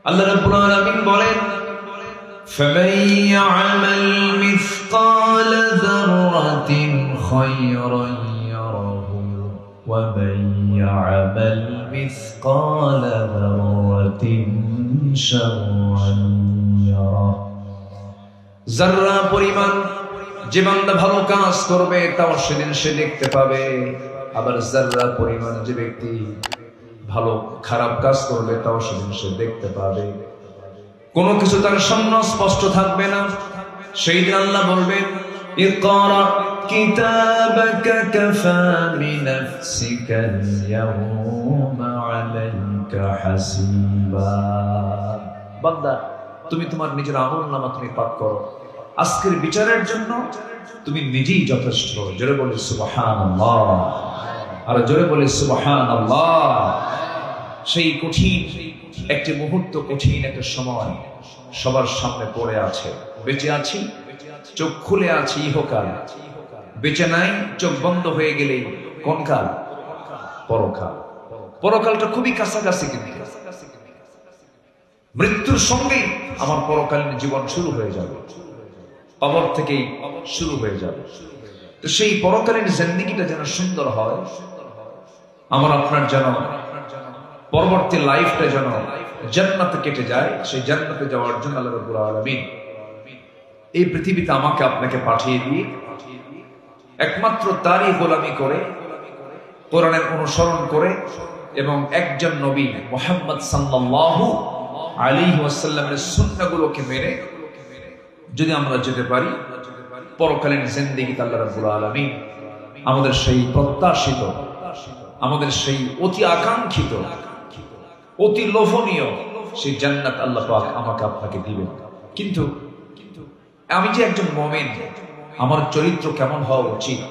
আল্লাহ রাব্বুল আলামিন বলেন, فَمَن يَعْمَلْ مِثْقَالَ ذَرَّةٍ خَيْرًا يَرَهُ وَمَن يَعْمَلْ مِثْقَالَ ذَرَّةٍ شَرًّا يَرَهُ। যাররা পরিমাণ যে বান্দা ভালো কাজ করবে তাও সেদিন সে দেখতে পাবে, আবার যাররা পরিমাণ যে ব্যক্তি ভালো খারাপ কাজ করবে তাও সেদিন সে দেখতে পাবে। কোনো কিছু তার সামনে স্পষ্ট থাকবে না। সেই দিন আল্লাহ বলবেন, ইকরা কিতাবাকা কাফা বিনাফসিকা আল-ইয়াওমা আলাইকা হাসিবা। বান্দা, তুমি তোমার নিজের আমলনামা তুমি পাঠ করো, আজকের বিচারের জন্য তুমি নিজেই যথেষ্ট। জোরে বলি সুবহানাল্লাহ, আর জোরে বলি সুবহানাল্লাহ। সেই কঠিন একটি মুহূর্ত, কঠিন একটা সময় সবার সামনে পড়ে আছে। বেঁচে আছি, চোখ খুলে আছি ইহকাল, বেঁচে নাই, চোখ বন্ধ হয়ে গেলেই কোন কাল? পরকাল। পরকালটা খুবই কাছাকাছি, কিন্তু মৃত্যুর সঙ্গেই আমার পরকালীন জীবন শুরু হয়ে যাবে, কবর থেকেই শুরু হয়ে যাবে। তো সেই পরকালীন জিন্দেগিটা যেন সুন্দর হয়, আমার আপনার যেন পরবর্তী লাইফটা যেন জান্নাতে কেটে যায়। সেই জান্নাতে যাওয়ার জন্য আল্লাহ রাব্বুল আলামিন এই পৃথিবীতে আমাকে আপনাকে পাঠিয়ে দিয়ে একমাত্র তারই গোলামি করে, কোরআনের অনুসরণ করে, এবং একজন নবী মুহাম্মদ সাল্লাল্লাহু আলাইহি ওয়াসাল্লামের সুন্নাহগুলোকে মেনে যদি আমরা যেতে পারি, পরকালীন জিন্দেগিতে আল্লাহ রাব্বুল আলামিন আমাদের সেই প্রত্যাশিত, আমাদের সেই অতি আকাঙ্ক্ষিত, অতি লোভনীয় সেই জান্নাত আল্লাহ পাক আমাকে আপনাকে দিবেন। কিন্তু আমি যে একজন মুমিন, আমার চরিত্র কেমন হওয়া উচিত,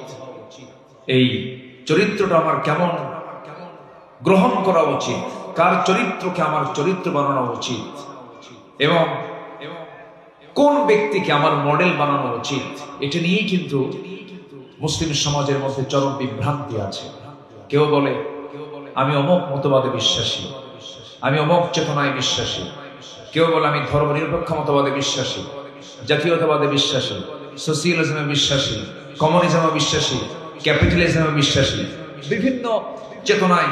এই চরিত্রটা আমার কেমন গ্রহণ করা উচিত, কার চরিত্রকে আমার চরিত্র বানানো উচিত, এবং কোন ব্যক্তিকে আমার মডেল বানানো উচিত, এটা নিয়েই কিন্তু মুসলিম সমাজের মধ্যে চরম বিভ্রান্তি আছে। কেউ বলে আমি অমুক মতবাদে বিশ্বাসী, আমি অমুক চেতনায় বিশ্বাসী। কেউ বলে আমি ধর্ম নিরপেক্ষ মতবাদে বিশ্বাসী, জাতীয়তাবাদে বিশ্বাসী, সোশিয়ালিজমে বিশ্বাসী, কমিউনিজমে বিশ্বাসী, ক্যাপিটালিজমে বিশ্বাসী। বিভিন্ন চেতনায়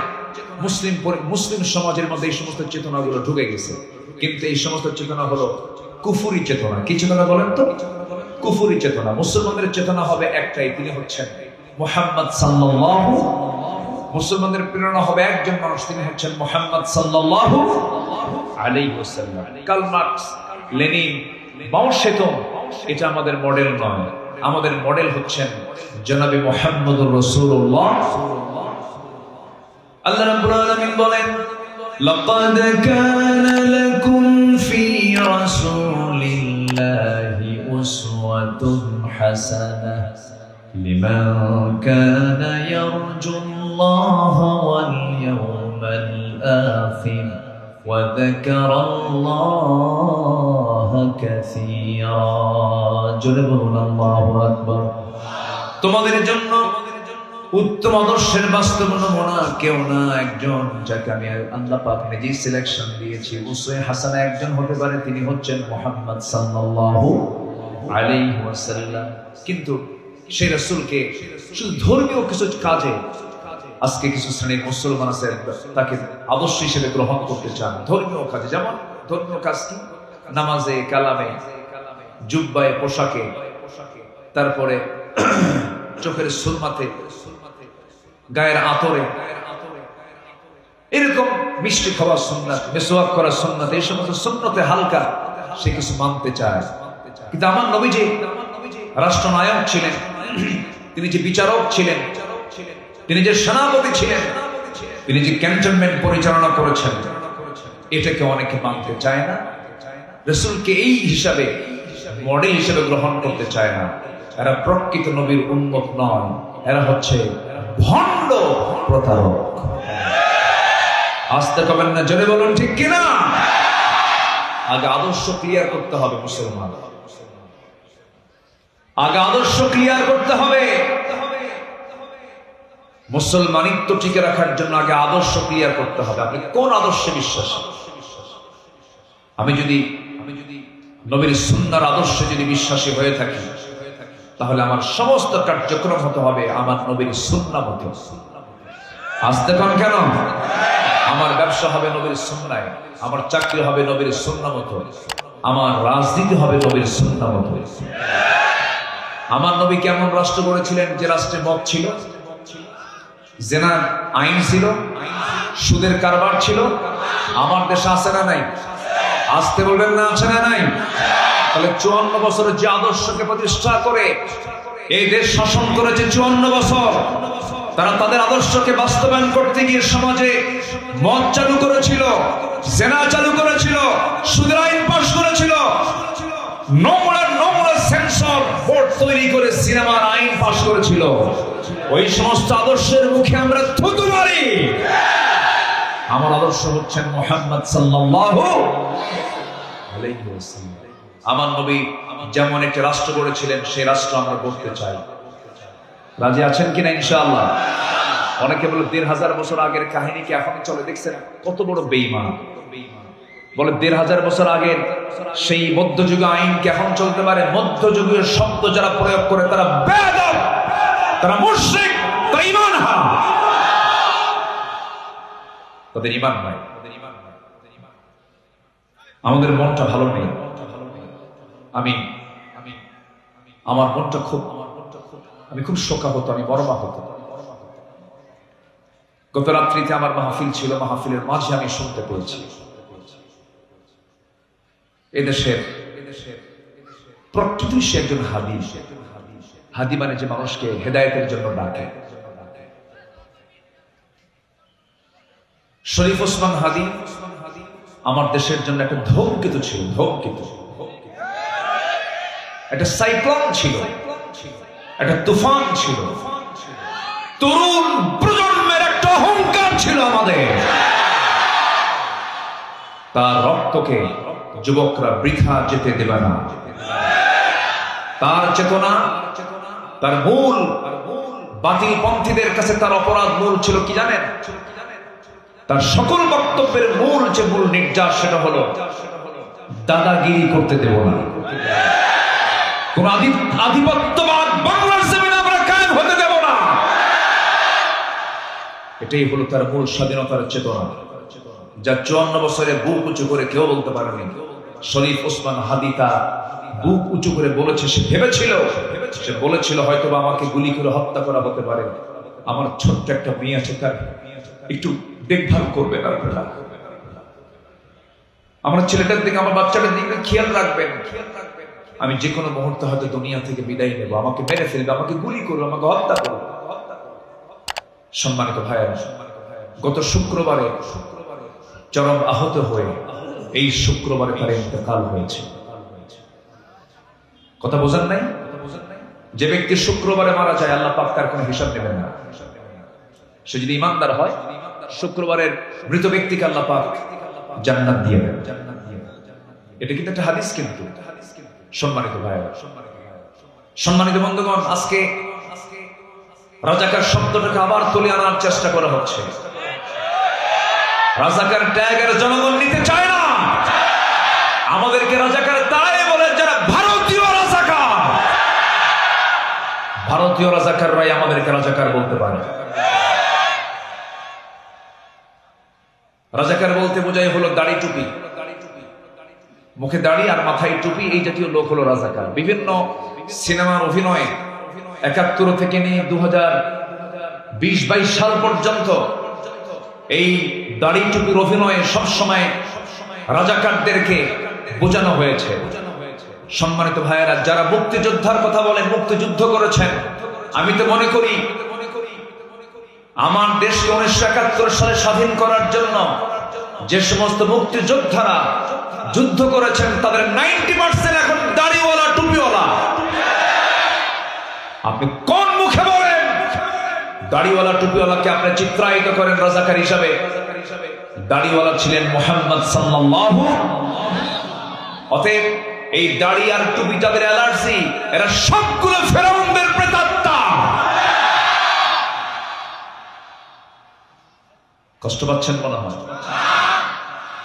মুসলিম সমাজের মধ্যে এই সমস্ত চেতনাগুলো ঢুকে গেছে। কিন্তু এই সমস্ত চেতনা হলো কুফরি চেতনা। কি চেতনা বলেন তো? কুফরি চেতনা। মুসলমানদের চেতনা হবে একটাই, তিনি হচ্ছেন মুহাম্মদ সাল্লাল্লাহু। মুসলমানদের প্রেরণা হবে একজন মানুষ, তিনি হচ্ছেন মুহাম্মদ সাল্লাল্লাহু আলাইহি ওয়াসাল্লাম। কার্ল মার্কস, লেনিন, মাও সেতুং, এটা আমাদের মডেল নয়। আমাদের মডেল হচ্ছেন জনাবে মুহাম্মদুর রাসূলুল্লাহ। আল্লাহ রাব্বুল আলামিন বলেন, লাকাদ কানা লাকুম ফি রাসূলিল্লাহি উসওয়াতুন হাসানাহ লিমান কানা ইয়ারজুল্লাহা ওয়াল ইয়াওমাল আখির ওয়া যাকারাল্লাহা কাসীরা। জোরে বলুন আল্লাহু আকবার। তোমাদের জন্য উত্তম আদর্শের বাস্তব নমুনা কেউ না, একজন যাকে আমি আল্লাহ পাক নিজেই সিলেকশন দিয়েছি, উসওয়া হাসানা একজন হতে পারে, তিনি হচ্ছেন মুহাম্মদ সাল্লাল্লাহু আলাইহি ওয়াসাল্লাম। কিন্তু সেই রাসূলকে শুধু ধর্মীয় কিছু কাজে আজকে কিছু শ্রেণীর মুসলমান আছে তাকে আদর্শ হিসেবে গ্রহণ করতে চান। ধর্মীয় কাজে, যেমন ধর্মীয় কাজ কি? নামাজে, কালামে, জুব্বায়, পোশাকে, তারপরে চোখের সুরমাতে, গায়ের আতরে, এরকম মিষ্টি খাওয়ার সুন্নাত, মিসওয়াক করার সুন্নাত, এই সমস্ত সুন্নতে হালকা সে কিছু মানতে চায়। কিন্তু আমার নবীজি রাষ্ট্রনায়ক ছিলেন, তিনি যে বিচারক ছিলেন, তিনি যে সেনাপতি ছিলেন, তিনি যে ক্যান্টনমেন্ট পরিচালনা করেছেন, এটাকে অনেকে মানতে চায় না। রাসূলকে এই হিসাবে মডেল হিসেবে গ্রহণ করতে চায় না। এরা প্রকৃত নবীর উম্মত নয়, এরা হচ্ছে ভণ্ড প্রতারক। আসতে কবেন না, জোরে বলুন ঠিক কিনা? আগে আদর্শ ক্লিয়ার করতে হবে মুসলমান, আগে আদর্শ ক্লিয়ার করতে হবে। মুসলমানিত্ব টিকে রাখার জন্য আগে আদর্শ ক্লিয়ার করতে হবে। আপনি কোন আদর্শে বিশ্বাসী? আমি যদি নবীর সুন্নাহর আদর্শে যদি বিশ্বাসী হয়ে থাকি, তাহলে আমার সমস্ত কার্যক্রম হতে হবে আমার নবীর সুন্নাহ মতো। আজ দেখুন কেন, আমার ব্যবসা হবে নবীর সুন্নায়, আমার চাকরি হবে নবীর সুন্নাহ মতো, আমার রাজনীতি হবে নবীর সুন্নাহ মতো। আমার নবী কেমন রাষ্ট্র গড়েছিলেন? যে রাষ্ট্রে মদ ছিল, জেনার আইন ছিল, সুদের কারবার ছিল। আমার দেশে আছে না নাই? আসতে বলবেন না, আছে না নাই? তাহলে 54 বছরের যে আদর্শকে প্রতিষ্ঠা করে এই দেশ শাসন করেছে 54 বছর, তারা তাদের আদর্শকে বাস্তবায়ন করতে গিয়ে সমাজে মদ চালু করেছিল, জেনা চালু করেছিল, সুদের আইন পাশ করেছিল, নোংরা সেন্সর বোর্ড তৈরি করে সিনেমার আইন পাশ করেছিল। ওই সমস্ত আদর্শের মুখে আমরা থুতু মারি। আমার আদর্শ হচ্ছেন মুহাম্মদ সাল্লাল্লাহু আলাইহি ওয়াসাল্লাম। আমার নবী যেমন একটা রাষ্ট্র গড়েছিলেন, সেই রাষ্ট্র আমরা গড়তে চাই। রাজি আছেন কিনা ইনশাআল্লাহ? অনেকে বলে 1500 বছর আগের কাহিনী কি এখন চলে? দেখছেন কত বড় বেঈমান। বলে 1500 বছর আগের সেই মধ্যযুগীয় আইন কি এখন চলতে পারে? মধ্যযুগীয় শব্দ যারা প্রয়োগ করে তারা বেয়াদব, তারা মুশরিক, তারা ঈমানহারা, তাদের ঈমান নাই। আমাদের মনটা ভালো নেই। আমার মনটা আমি খুব শোকাহত, আমি মর্মাহত। গত রাত্রিতে আমার মাহফিল ছিল, মাহফিলের মাঝে আমি শুনতে পেয়েছি এদেশের প্রকৃত সে একজন হাদী। হাদী মানে যে মানুষকে হেদায়েতের জন্য ডাকে। শরীফ ওসমান হাদী আমার দেশের জন্য একটা ধূমকেতু ছিল, ধূমকেতু, একটা সাইক্লোন ছিল, একটা তুফান ছিল, তরুণ প্রজন্মের একটা অহংকার ছিল আমাদের। তার রক্তকে যুবকরা বৃথা যেতে দেবে না। তার চেতনা, তার মূল বাতিল পন্থীদের কাছে তার অপরাধ মূল ছিল কি জানেন? তার সকল বক্তব্যের মূল যে মূল নির্যাস, সেটা হলো দাদাগিরি করতে দেব না, কোন আধিপত্যবাদ বাংলার জমিনে আমরা কায়েম হতে দেব না। এটাই হলো তার মূল স্বাধীনতার চেতনা, যা 54 বছরে বুক উঁচু করে কেউ বলতে পারেনি। শরীফ ওসমান হাদী তার বুক উঁচু করে বলেছে, সে বলেছিল হয়তো আমাকে গুলি করে হত্যা করা হতে পারে, আমার ছোট্ট একটা মেয়ে আছে, তার একটু দেখভাল করবেন আপনারা, আমার ছেলেটার দিকে, আমার বাচ্চাটার দিকে খেয়াল রাখবেন। আমি যে কোনো মুহূর্তে হয়তো দুনিয়া থেকে বিদায় নেব, আমাকে মেরে ফেলবে, আমাকে গুলি করবে, আমাকে হত্যা করবে। সম্মানিত ভাইয়েরা, গত শুক্রবারে চরম আহত হয়ে এই শুক্রবারে তার ইন্তেকাল হয়েছে। কথা বোঝেন নাই? যে ব্যক্তি শুক্রবারে মারা যায়, আল্লাহ পাক তার কোনো হিসাব নেবেন না। সে যদি ইমানদার হয়, শুক্রবারের মৃত ব্যক্তিকে আল্লাহ পাক জান্নাত দিয়ে দেন। এটা কিন্তু একটা হাদিস। কিন্তু সম্মানিত ভাইয়েরা, সম্মানিত বন্ধুগণ, আজকে রাজাকার শব্দটাকে আবার তুলে আনার চেষ্টা করা হচ্ছে। রাজাকার ট্যাগের জনগণ নিতে চায় না। আমাদেরকে রাজাকার তারাই বলে যারা ভারতীয় রাজাকার। ভারতীয় রাজাকাররাই আমাদেরকে রাজাকার বলতে পারে। রাজাকার বলতে বোঝায় হলো দাড়ি টুপি, মুখে দাড়ি আর মাথায় টুপি, এই জাতীয় লোক হলো রাজাকার। বিভিন্ন সিনেমার অভিনয়ে 71 থেকে নিয়ে 2020-22 সাল পর্যন্ত এই দাড়ি টুপির অভিনয়ে সবসময় রাজাকারদেরকে বোঝানো হয়েছে। সম্মানিত ভাইয়েরা, যারা মুক্তিযোদ্ধার কথা বলেন, মুক্তিযুদ্ধ করেছেন, আমি তো মনে করি আমার দেশকে 1971 সালে স্বাধীন করার জন্য যে সমস্ত মুক্তিযোদ্ধারা যুদ্ধ করেছেন, তাদের 90% এখন দাড়িওয়ালা, টুপিওয়ালা। আপনি কোন মুখে বলেন দাড়িওয়ালা টুপিওয়ালাকে আপনি চিত্রায়িত করেন রাজাকার হিসাবে? দাড়িওয়ালা ছিলেন মুহাম্মদ সাল্লাল্লাহু। অতএব এই দাড়ি আর টুপি যাদের অ্যালার্জি, এরা সবগুলো ফেরাউনদের প্রেতাত্মা। কষ্ট পাচ্ছেন মনে হয়?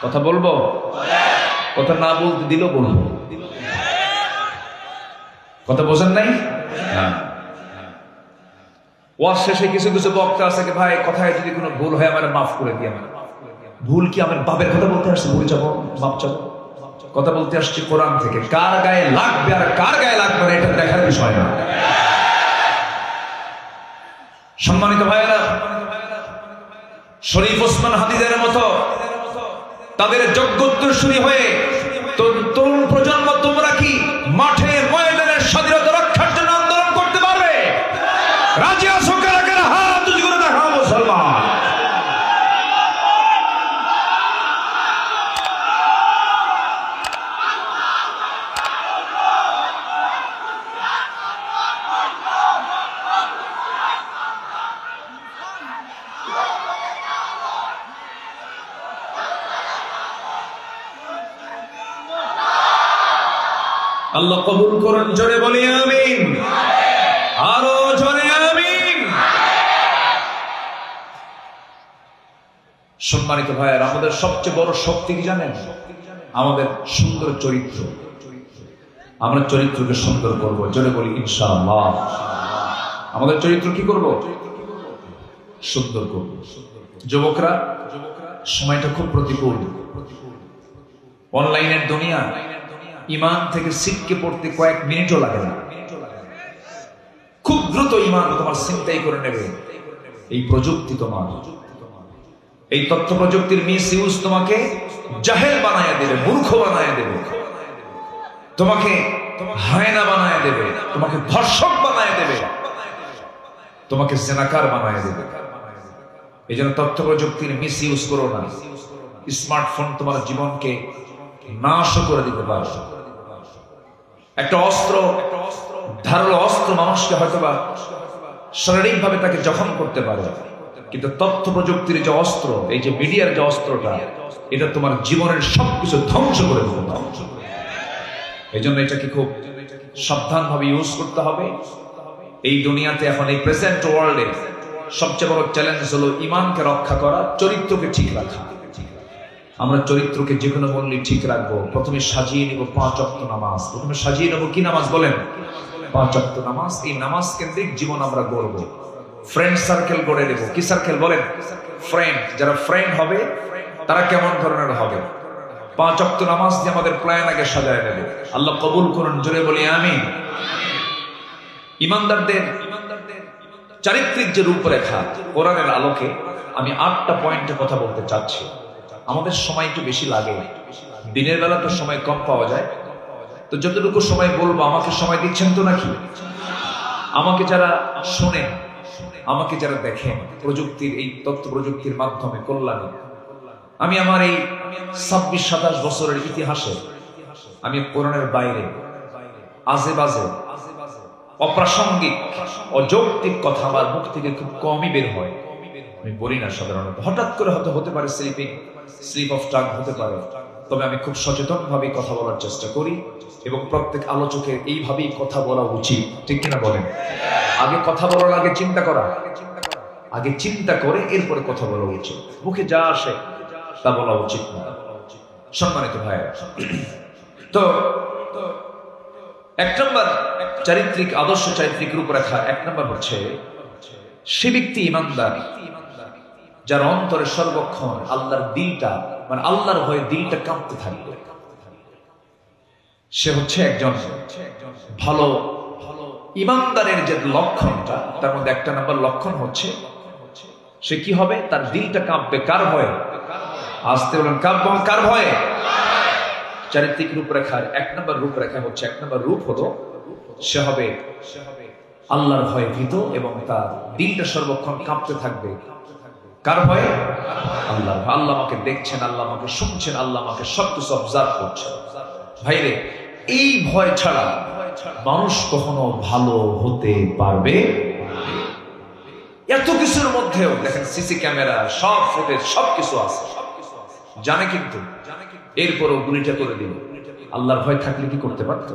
কথা বলবো? কথা না বলতে দিল বলবো, কথা বোঝেন নাই? ওয়াজ শেষে কিছু কিছু বক্তা আছে কি ভাই কথায় যদি কোনো ভুল হয় আমার মাফ করে দিয়ে, আমার ভুল কি আমার বাপের কথা বলতে আসছে ভুল যাবো মাপ চাবো? কথা বলতে আসছি কোরআন থেকে। কার গায়ে লাগবে আর কার গায়ে লাগবে না এটা দেখার বিষয় না। সম্মানিত ভাইয়েরা, শরীফ ওসমান হাদিদের মতো তাদের যোগ্যোত্তরসূরি হয়ে তরুণ প্রজন্ম তোমরা কি মাঠে ময়দানের স্বাধীনতা রক্ষার জন্য আন্দোলন করতে পারবে? রাজি আছো? কারা কারা হাত উঁচু করে দেখাও মুসলমান। আল্লাহ কবুল করুন, জোরে বলি আমিন, আরো জোরে আমিন। সম্মানিত ভাইয়ের, আমাদের সবচেয়ে বড় শক্তি কি জানেন? আমাদের সুন্দর চরিত্র। আমরা চরিত্রকে সুন্দর করব, জোরে বলি ইনশাআল্লাহ। আমাদের চরিত্র কি করব? সুন্দর করব। যুবকরা, সময়টা খুব প্রতিকূল। অনলাইনের দুনিয়া, ইমান থেকে সিটকে পড়তে কয়েক মিনিটও লাগে না। খুব দ্রুত ইমান তোমার চিন্তাই করে নেবে। এই প্রযুক্তি তোমার, এই তথ্য প্রযুক্তির মিস ইউজ তোমাকে জাহেল বানায় দেবে, মূর্খ বানায় দেবে, তোমাকে হায়না বানায় দেবে, তোমাকে ধর্ষক বানায় দেবে, তোমাকে জেনাকার বানায় দেবে। এই জন্য তথ্য প্রযুক্তির মিস ইউজ করো না। স্মার্টফোন তোমার জীবনকে নাশ করে দিতে পারে। একটা অস্ত্র, ধারালো অস্ত্র মানুষকে হয়তোবা শারীরিকভাবে তাকে জখম করতে পারে, কিন্তু তথ্য প্রযুক্তির যে অস্ত্র, এই যে মিডিয়ার যে অস্ত্রটা, এটা তোমার জীবনের সবকিছু ধ্বংস করে দিতে পারে। এই জন্য এটাকে খুব সাবধানভাবে ইউজ করতে হবে। এই দুনিয়াতে এখন, এই প্রেজেন্ট ওয়ার্ল্ডে সবচেয়ে বড় চ্যালেঞ্জ হলো ইমানকে রক্ষা করা, চরিত্রকে ঠিক রাখা। আমরা চরিত্রকে যে কোনো মূল্যে ঠিক রাখবো। প্রথমে সাজিয়ে নিব 5 ওয়াক্ত নামাজ। প্রথমে সাজিয়ে নেব কি নামাজ বলেন? 5 ওয়াক্ত নামাজ। এই নামাজ কেন্দ্রিক জীবন আমরা গড়ব। ফ্রেন্ড সার্কেল গড়ে নেব। কি সার্কেল বলেন? ফ্রেন্ড। যারা ফ্রেন্ড হবে তারা কেমন ধরনের হবে? 5 ওয়াক্ত নামাজ দিয়ে আমাদের প্ল্যান আগে সাজায় নেব। আল্লাহ কবুল করুন, জোরে বলি আমিন। ইমানদারদের চারিত্রিক যে রূপরেখা, কোরআনের আলোকে আমি 8টা পয়েন্টে কথা বলতে চাচ্ছি। আমাদের সময় একটু বেশি লাগে, দিনের বেলা তো সময় কম পাওয়া যায়, তো যতটুকু সময় বলবো আমাকে সময় দিচ্ছেন তো নাকি? আমাকে যারা শোনেন, আমাকে যারা দেখেন প্রযুক্তির, এই তথ্য প্রযুক্তির মাধ্যমে কল্যাণে, আমি আমার এই 26-27 বছরের ইতিহাসে আমি কোরআনের বাইরে আজে বাজে অপ্রাসঙ্গিক অযৌক্তিক কথা আমার মুখ থেকে খুব কমই বের হয়। আমি বলি না সাধারণত, হঠাৎ করে হয়তো হতে পারে স্লিপ অফ টাং হতে পারে, তবে আমি খুব সচেতন ভাবে কথা বলার চেষ্টা করি এবং প্রত্যেক আলোচকের এইভাবেই কথা বলা উচিত, ঠিক কিনা বলেন? আগে কথা বলার আগে চিন্তা করা, আগে চিন্তা করে এরপরে কথা বলা উচিত। মুখে যা আসে তা বলা উচিত না। সম্মানিত ভাইয়েরা, তো 1 নম্বর চারিত্রিক আদর্শ, চারিত্রিক রূপরেখা 1 নম্বর হচ্ছে সে ব্যক্তি ইমানদার যার অন্তরে সর্বক্ষণ আল্লাহর দিলটা, মানে আল্লাহর ভয়ে দিলটা কাঁপতে থাকবে। সে হচ্ছে একজন ভালো ইমানদারের যে লক্ষণটা, তার মধ্যে 1 নম্বর লক্ষণ হচ্ছে সে কি হবে? তার দিলটা কাঁপবে। কার ভয়ে? আসতে বলেন, কার ভয়ে? চারিত্রিক রূপরেখার 1 নম্বর রূপরেখা হচ্ছে, 1 নম্বর রূপ হলো সে হবে আল্লাহর ভয়ে ভীত এবং তার দিলটা সর্বক্ষণ কাঁপতে থাকবে। কার ভয়ে? আল্লাহর ভয়। আল্লাহ আমাকে দেখছেন, আল্লাহ আমাকে শুনছেন, আল্লাহ আমাকে সবকিছু অবজার্ভ করছেন। ভাইরে, এই ভয় ছাড়া মানুষ কখনো ভালো হতে পারবে? এত কিছুর মধ্যেও দেখেন সিসি ক্যামেরা, সব ফুটেজ, সবকিছু আছে, জানে, কিন্তু এরপরও গুলিটা করে দিল। আল্লাহর ভয় থাকলে কি করতে পারতো?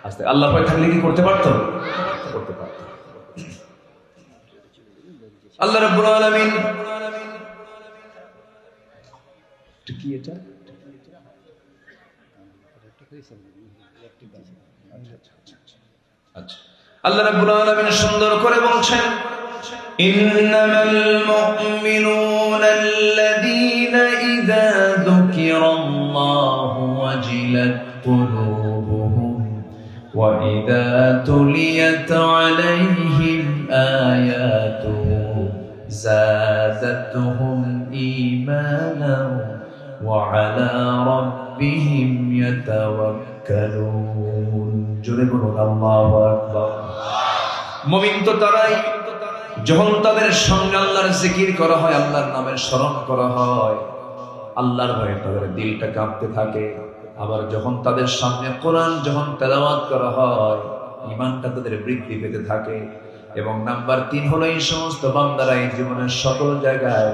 আস্তে, আল্লাহর ভয় থাকলে কি করতে পারতো? করতে পারতো। আল্লাহ রাব্বুল আলামিন, কি এটা আচ্ছা, আল্লাহ রাব্বুল আলামিন সুন্দর করে বলছেন, ইন্নামাল মুমিনুনা আল্লাযীনা ইযা যুকিরাল্লাহু ওয়াজিলাত কুলুবুহুম ওয়া ইযা তুলিয়াত আলাইহিম আয়াতুহু যাদাতুহুম ঈমানান ওয়া আলা রাব্বিহিম ইয়াতাওয়াক্কালুন। জোরে বলুন আল্লাহু আকবার। মুমিন তো তারাই যখন তাদের সঙ্গে আল্লাহর জিকির করা হয়, আল্লাহর নামের স্মরণ করা হয়, আল্লাহর ভয়ে তাদের দিলটা কাঁপতে থাকে। আবার যখন তাদের সামনে কোরআন যখন তেলাওয়াত করা হয়, ঈমানটা তাদের বৃদ্ধি পেতে থাকে। এবং নাম্বার 3 হলো এই সমস্ত বান্দারা এই জীবনের সকল জায়গায়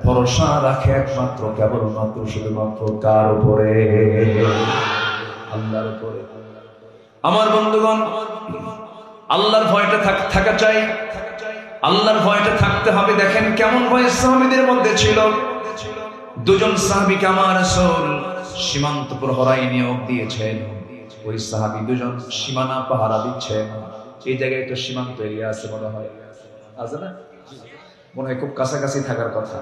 ভরসা রাখে একমাত্র কেবলমাত্র শুধুমাত্র কার উপরে? আল্লাহর উপরে। আমার বন্ধুগণ, আল্লাহর ভয়টা থাকা চাই, আল্লাহর ভয়টা থাকতে হবে। দেখেন কেমন ভয় সাহাবীদের মধ্যে ছিল। দুজন সাহাবীকে আমার রাসূল সীমান্ত প্রহরায় নিয়োগ দিয়েছেন। ওই সাহাবী দুজন সীমানা পাহারা দিচ্ছেন। এই জায়গায় একটা সীমান্ত এরিয়া আছে মনে হয়, আছে না? মনে হয় খুব কাছাকাছি থাকার কথা।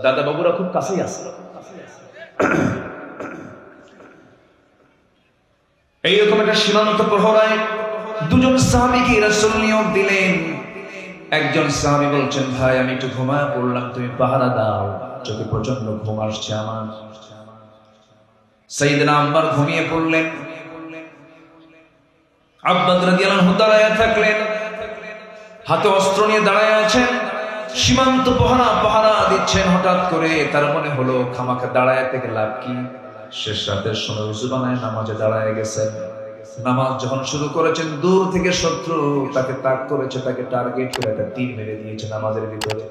দাদা বাবুরা খুব কাছেই আছে। এইরকম একটা সীমান্ত প্রহরায় দুজন সাহাবীকে রাসূল নিয়োগ দিলেন। একজন সাহাবী বলছেন, ভাই আমি একটু ঘুমায় পড়লাম, তুমি পাহারা দাও, চোখে প্রচন্ড ঘুম আসছে আমার। সাইয়েদনা আম্মার ঘুমিয়ে পড়লেন। আব্বাস রাদিয়াল্লাহু আনহু দাঁড়ায় থাকলেন, হাতে অস্ত্র নিয়ে দাঁড়ায় আছেন, সীমান্ত পাহারা দিচ্ছেন। হঠাৎ করে তার মনে হলো খামাখা দাঁড়ায় থেকে লাভ কি? শেষ রাতের সময় ওযু বানায় নামাজে দাঁড়ায় গেছেন। নামাজ যখন শুরু করেছেন, দূর থেকে শত্রু তাকে তাক করেছে, তাকে টার্গেট করে একটা তীর মেরে দিয়েছে নামাজের ভিতরে।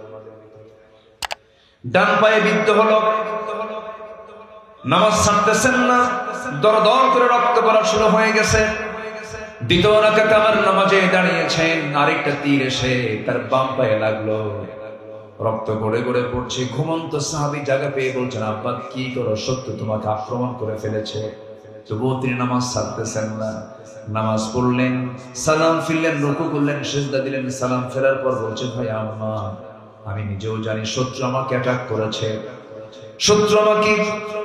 ডান পায়ে বিদ্ধ হলো, নামাজ ছাড়তেছেন না, দরদর করে রক্ত পড়া শুরু হয়ে গেছে। দ্বিতীয় রাকাতে আমার নামাজে দাঁড়িয়েছেন, আরেকটা তীর এসে তার বাম পায়ে লাগলো, রক্ত গড়ে গড়ে পড়ছে। ঘুমন্ত সাহাবী জায়গা পেয়ে বলছেন, আব্বা কি করো, শত্রু তোমাকে আক্রমণ করে ফেলেছে। তবুও তিনি নামাজ ছাড়তেছেন না। নামাজ পড়লেন, সালাম ফিরলেন, রুকু করলেন, সিজদা দিলেন। সালাম ফেরার পর বলছেন, ভাই আম্মা আমি নিজেও জানি শত্রু আমাকে অ্যাটাক করেছে, শত্রু আমাকে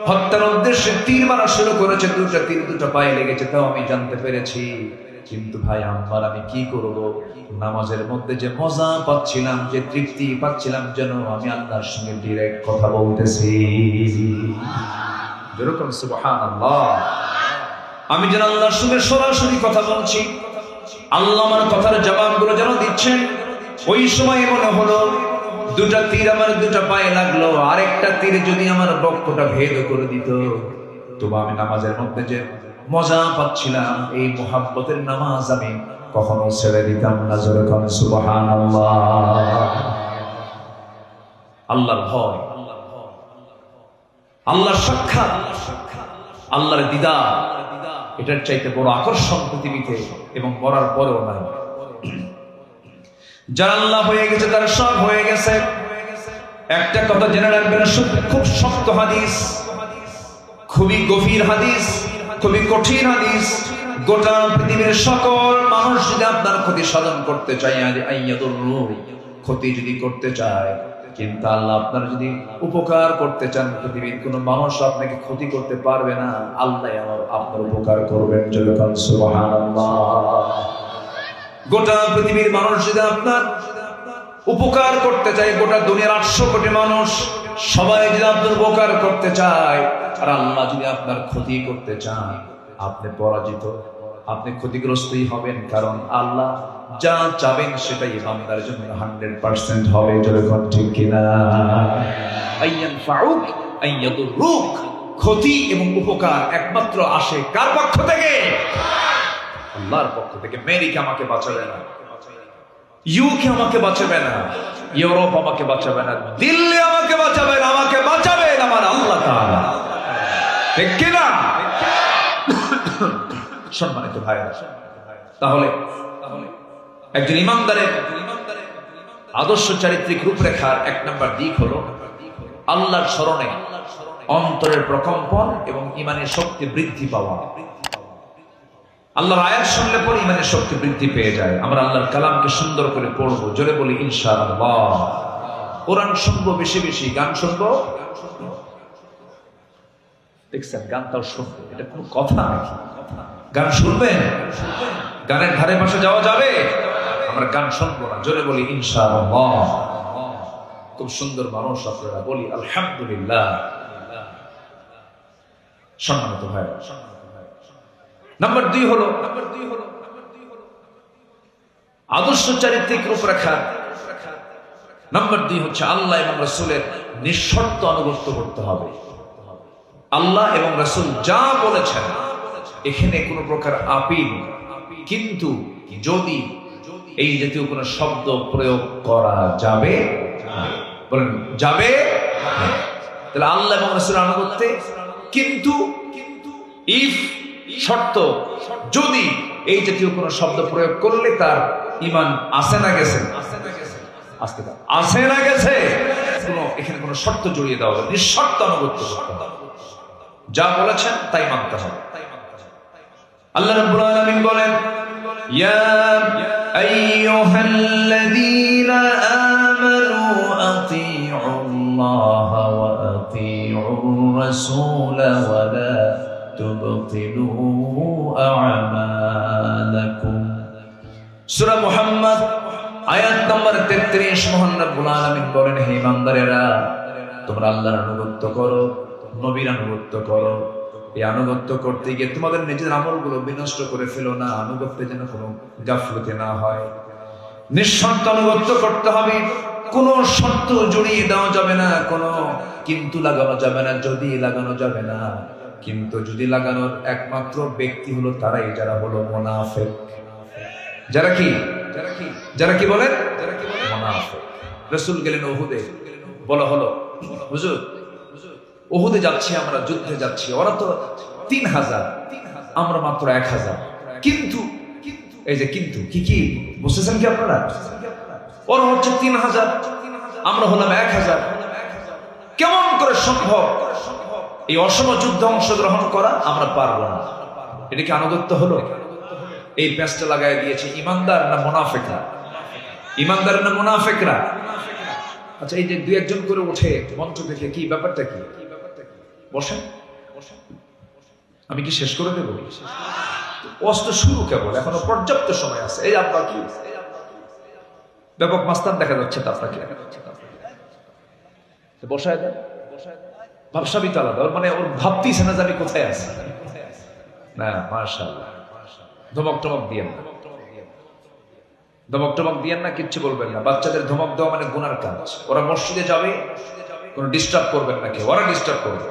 হত্যার উদ্দেশ্যে তীর মারা শুরু করেছে। দুটা তীর দুটো পায়ে লেগেছে, তাও আমি জানতে পেরেছি। কিন্তু ভাই আম্মার আমি কি করব? নামাজের মধ্যে যে মজা পাচ্ছিলাম, যে তৃপ্তি পাচ্ছিলাম, যেন আমি আল্লাহর সঙ্গে ডাইরেক্ট কথা বলতেছি। যেরকম সুবহানাল্লাহ, আমি যেন আল্লাহর সঙ্গে সরাসরি কথা বলছি, আল্লাহ আমার কথার জবাবগুলো যেন দিচ্ছেন। ওই সময় মনে হলো দুটা তীর আমার দুটা পায়ে লাগলো, আরেকটা তীর যদি আমার বক্ষটা ভেদ করে দিত, তবু আমি নামাজের মধ্যে যে মজা পাচ্ছিলাম, এই মুহাব্বতের নামাজ আমি কখনো ছেড়ে দিতাম না। যেরকম সুবহানাল্লাহ। আল্লাহর ভয়, আল্লাহর সাক্ষাৎ, আল্লাহর দিদার, এটার চাইতে বড় আকর্ষণ পৃথিবীতে এবং মরার পরেও নাই। যারা আল্লাহ হয়ে গেছে তারা সব হয়ে গেছে। একটা কথা জেনে রাখবেন, খুব শক্ত হাদিস, খুবই গভীর হাদিস, খুবই কঠিন হাদিস। গোটা পৃথিবীর সকল মানুষ যদি আপনার ক্ষতি সাধন করতে চায়, ক্ষতি যদি করতে চায়, কিন্তু আল্লাহ আপনার যদি উপকার করতে চান, পৃথিবীর কোন মানুষ আপনাকে ক্ষতি করতে পারবে না, আল্লাহ আপনার উপকার করবেন। যখন সুবহানাল্লাহ। গোটা পৃথিবীর মানুষ যদি আপনার উপকার করতে চায়, গোটা দুনিয়ার 800 কোটি মানুষ সবাই যদি আপনার উপকার করতে চায়, আর আল্লাহ যদি আপনার ক্ষতি করতে চান, আপনি পরাজিত, আপনি ক্ষতিগ্রস্তই হবেন। কারণ আল্লাহ যা চাবেন সেটাই বান্দার জন্য 100% হবে। যখন ঠিক কিনা? আইয়ানফাউক আইয়াদুরুক, ক্ষতি এবং উপকার একমাত্র আসে কার পক্ষ থেকে? আল্লাহর পক্ষ থেকে। আমেরিকা আমাকে বাঁচাবে না, ইউকে আমাকে বাঁচাবে না, ইউরোপ আমাকে বাঁচাবে না, দিল্লি আমাকে বাঁচাবে না, আমাকে বাঁচাবেন আমার আল্লাহ তাআলা। ঠিক কিনা? সম্মানিত ভাইরা, তাহলে একজন ইমানদারের আদর্শ চারিত্রিক রূপরেখার 1 নম্বর দিক হলো আল্লাহর স্মরণে অন্তরের প্রকম্পন এবং ঈমানের শক্তি বৃদ্ধি পাওয়া। আল্লাহর আয়াত শুনলে পরে ইমানের শক্তি বৃদ্ধি পেয়ে যায়। আমরা আল্লাহর কালামকে সুন্দর করে পড়বো, জোরে বলি ইনশাআল্লাহ। কোরআন শুনবো বেশি বেশি, গান শুনবো। দেখছেন, গানটাও শুনবো, এটা কোনো কথা নাকি? গান শুনবেন? গানের ধারে পাশে যাওয়া যাবে? আমরা গান শুনবো না, জোরে বলি ইনশাআল্লাহ। খুব সুন্দর মানুষ আপনারা, বলি আলহামদুলিল্লাহ। সম্মানিত ভাই, নাম্বার 2 হলো আদর্শ চারিত্রিক রূপরেখা। নাম্বার 2 হচ্ছে আল্লাহ এবং রাসূলের নিঃশর্ত আনুগত্য করতে হবে। আল্লাহ এবং রাসূল যা বলেছেন এখানে কোনো প্রকার আপিল, কিন্তু যদি এই জাতীয় কোনো শব্দ প্রয়োগ করা যাবে, বলেন যাবে, তাহলে আল্লাহ এবং রাসূলের আনুগত্যে কিন্তু ইফ শর্ত, যদি এই জাতীয় কোনো শব্দ প্রয়োগ করলে তার ঈমান আছে না গেছে, আছে না গেছে, এখানে কোনো শর্ত জড়িয়ে দেওয়া হবে, নিঃশর্ত আনুগত্য করতে হবে, যা বলেছেন তাই মানতে হবে। আল্লাহ রাব্বুল আলামিন বলেন, ইয়া আইয়ুহাল্লাযীনা আমানু আতিউল্লাহ ওয়া আতিউর রাসূল ওয়া লা তুবতিলু আমালাকুম। সূরা মুহাম্মদ আয়াত নম্বর 33। মহান রব্বুল আলামিন বলেন, হে ইমানদারেরা, তোমরা আল্লাহর আনুগত্য করো, নবীর আনুগত্য করো। এই আনুগত্য করতে গিয়ে তোমাদের নিজের আমলগুলো বিনষ্ট করে ফেলো না, আনুগত্যে যেন কোনো গাফলতি না হয়। নিঃশর্ত আনুগত্য করতে হবে, কোনো শর্ত জড়িয়ে দেওয়া যাবে না, কোনো কিন্তু লাগানো যাবে না, যদি লাগানো যাবে না। কিন্তু যদি লাগানোর একমাত্র ব্যক্তি হলো তারাই, যারা হলো মুনাফিক। যারা কি বলেন? মুনাফিক। রাসূল গেলেন উহুদে, বলা হলো, হুজুর উহুদে যাচ্ছি আমরা, যুদ্ধে যাচ্ছি, ওরা তো 3000, আমরা মাত্র 1000। কিন্তু এই যে কিন্তু কি বুঝতেছেন কি আপনারা? ওরা হচ্ছে 3000, আমরা হলাম 1000। কেমন করে সম্ভব এই অসম যুদ্ধে অংশগ্রহণ করা? আমরা পারবো না। এটা কি আনুগত্য হলো? এই প্যাঁচটা লাগাই দিয়েছে ইমানদার না মুনাফিকরা? ইমানদার না মুনাফিকরা? আচ্ছা, এই যে 2-1 করে উঠে মঞ্চ থেকে, কি ব্যাপারটা কি? বসেন, আমি কি শেষ করে দেব? অস্ত্র শুরু কেবল, এখনো পর্যাপ্ত সময় আছে। এই আপনার কি ব্যাপক মাস্তান দেখা যাচ্ছে তা আপনাকে? বসায় দেন। ভাবসাবি তো আলাদা, মানে ওর ভাবতেইছে না যে আমি কোথায় আছি। না, মাশাআল্লাহ, ধমক টমক দিয়েন না, ধমক টমক দিয়েন না, কিচ্ছু বলবেন না। বাচ্চাদের ধমক দেওয়া মানে গুনার কাজ। ওরা মসজিদে যাবে, কোনো ডিস্টার্ব করবেন না কেউ। ওরা ডিস্টার্ব করবে,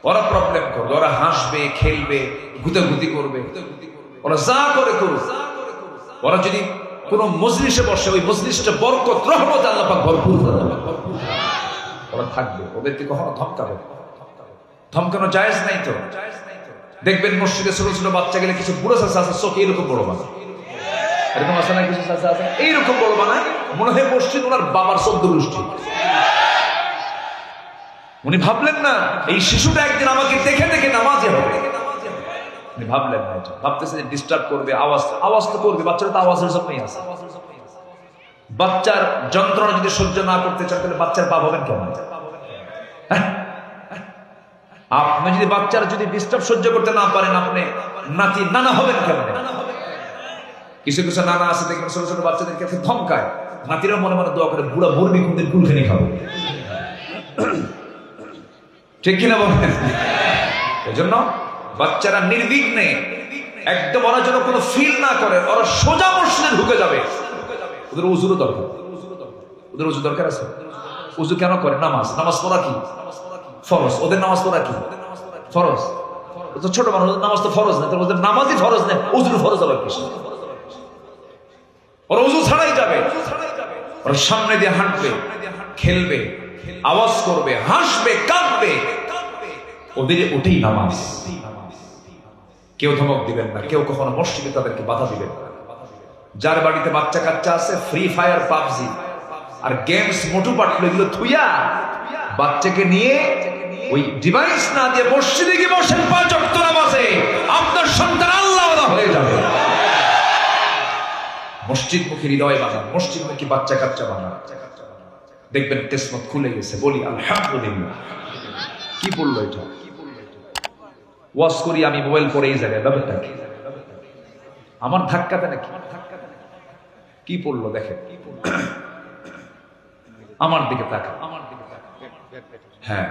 ওরা প্রবলেম করবে, ওরা হাসবে, খেলবে, গুতাগুতি করবে, ওরা যা করে করুক। ওরা যদি কোনো মজলিসে বসে, ওই মজলিসটা বরকত, রহমত আল্লাহ পাক ভরপুর করে দেবে। ওরা থাকবে, ওদেরকে কখনো ধমকানো জায়েজ নাই তো। দেখবেন মসজিদে ছোট ছোট বাচ্চা গেলে কিছু বুড়ো চাচা আছে, চোখে এরকম বড় বানায়, এরকম আছে না? কিছু চাচা আছে এইরকম বড় বানায়, মনে হয় মসজিদ ওনার বাবার 14 গোষ্ঠী। উনি ভাবলেন না এই শিশুটা একদিন আমাকে দেখে দেখে নামাজে হবে। উনি ভাবলেন না, এটা ভাবতেছে যে ডিস্টার্ব করবে, আওয়াজ তো করবে। বাচ্চারা তো আওয়াজের জন্যই আছে। বাচ্চার যন্ত্রণা যদি সহ্য না করতে চান, তাহলে বাচ্চার বাপ হবেন কেমন? আপনি যদি বাচ্চার যদি ডিস্টার্ব সহ্য করতে না পারেন, আপনি নানা হবেন কেমন? কিছু কিছু নানা আছে দেখবেন ছোট ছোট বাচ্চাদেরকে ধমকায়, নাতিরা মনে মনে দোয়া করে, বুড়া বর্মি কোনদিন কুলখানি খাবো। ঠিক কিনা বলেন? এই জন্য বাচ্চারা নির্বিঘ্নে একদম, ওরা যেন কোনো ফিল না করে, ওরা সোজা মসজিদে ঢুকে যাবে। ওদের উজুরও দরকার, ওদের উজু দরকার আছে। উজু কেন করে? নামাজ পড়া কি ফরজ? ওদের নামাজ পড়া কি ফরজ? তো ছোট মানুষ, নামাজ তো ফরজ না, ওদের নামাজই ফরজ নেই, উজুর ফরজ আবার কি? ওরা উজু ছাড়াই যাবে, ওরা সামনে দিয়ে হাঁটবে, খেলবে, আওয়াজ করবে, হাসবে, কাঁদবে, ওদের ওটাই নামাজ। কেউ ধমক দিবেন না, কেউ কখনো মসজিদে তাদেরকে বাধা দিবেন না। যার বাড়িতে বাচ্চা কাচ্চা আছে, ফ্রি ফায়ার, পাবজি আর গেমস, মোটু পাটলো, এগুলো থুইয়া বাচ্চাকে নিয়ে ওই ডিভাইস না দিয়ে মসজিদে গিয়ে বসেন 5 ওয়াক্ত নামাজে, আপনার সন্তান আল্লাহওয়ালা হয়ে মসজিদমুখী হৃদয় বানান, মসজিদমুখী বাচ্চা কাচ্চা বানান, দেখবেন কিসমত খুলে গেছে। বলি আলহামদুলিল্লাহ। কি বললো এটা? ওয়াজ করি আমি মোবাইল পরে এই জায়গায়, ব্যাপারটা কি? আমার ধাক্কাতে নাকি? কি পড়লো দেখেন, আমার দিকে তাকা। হ্যাঁ,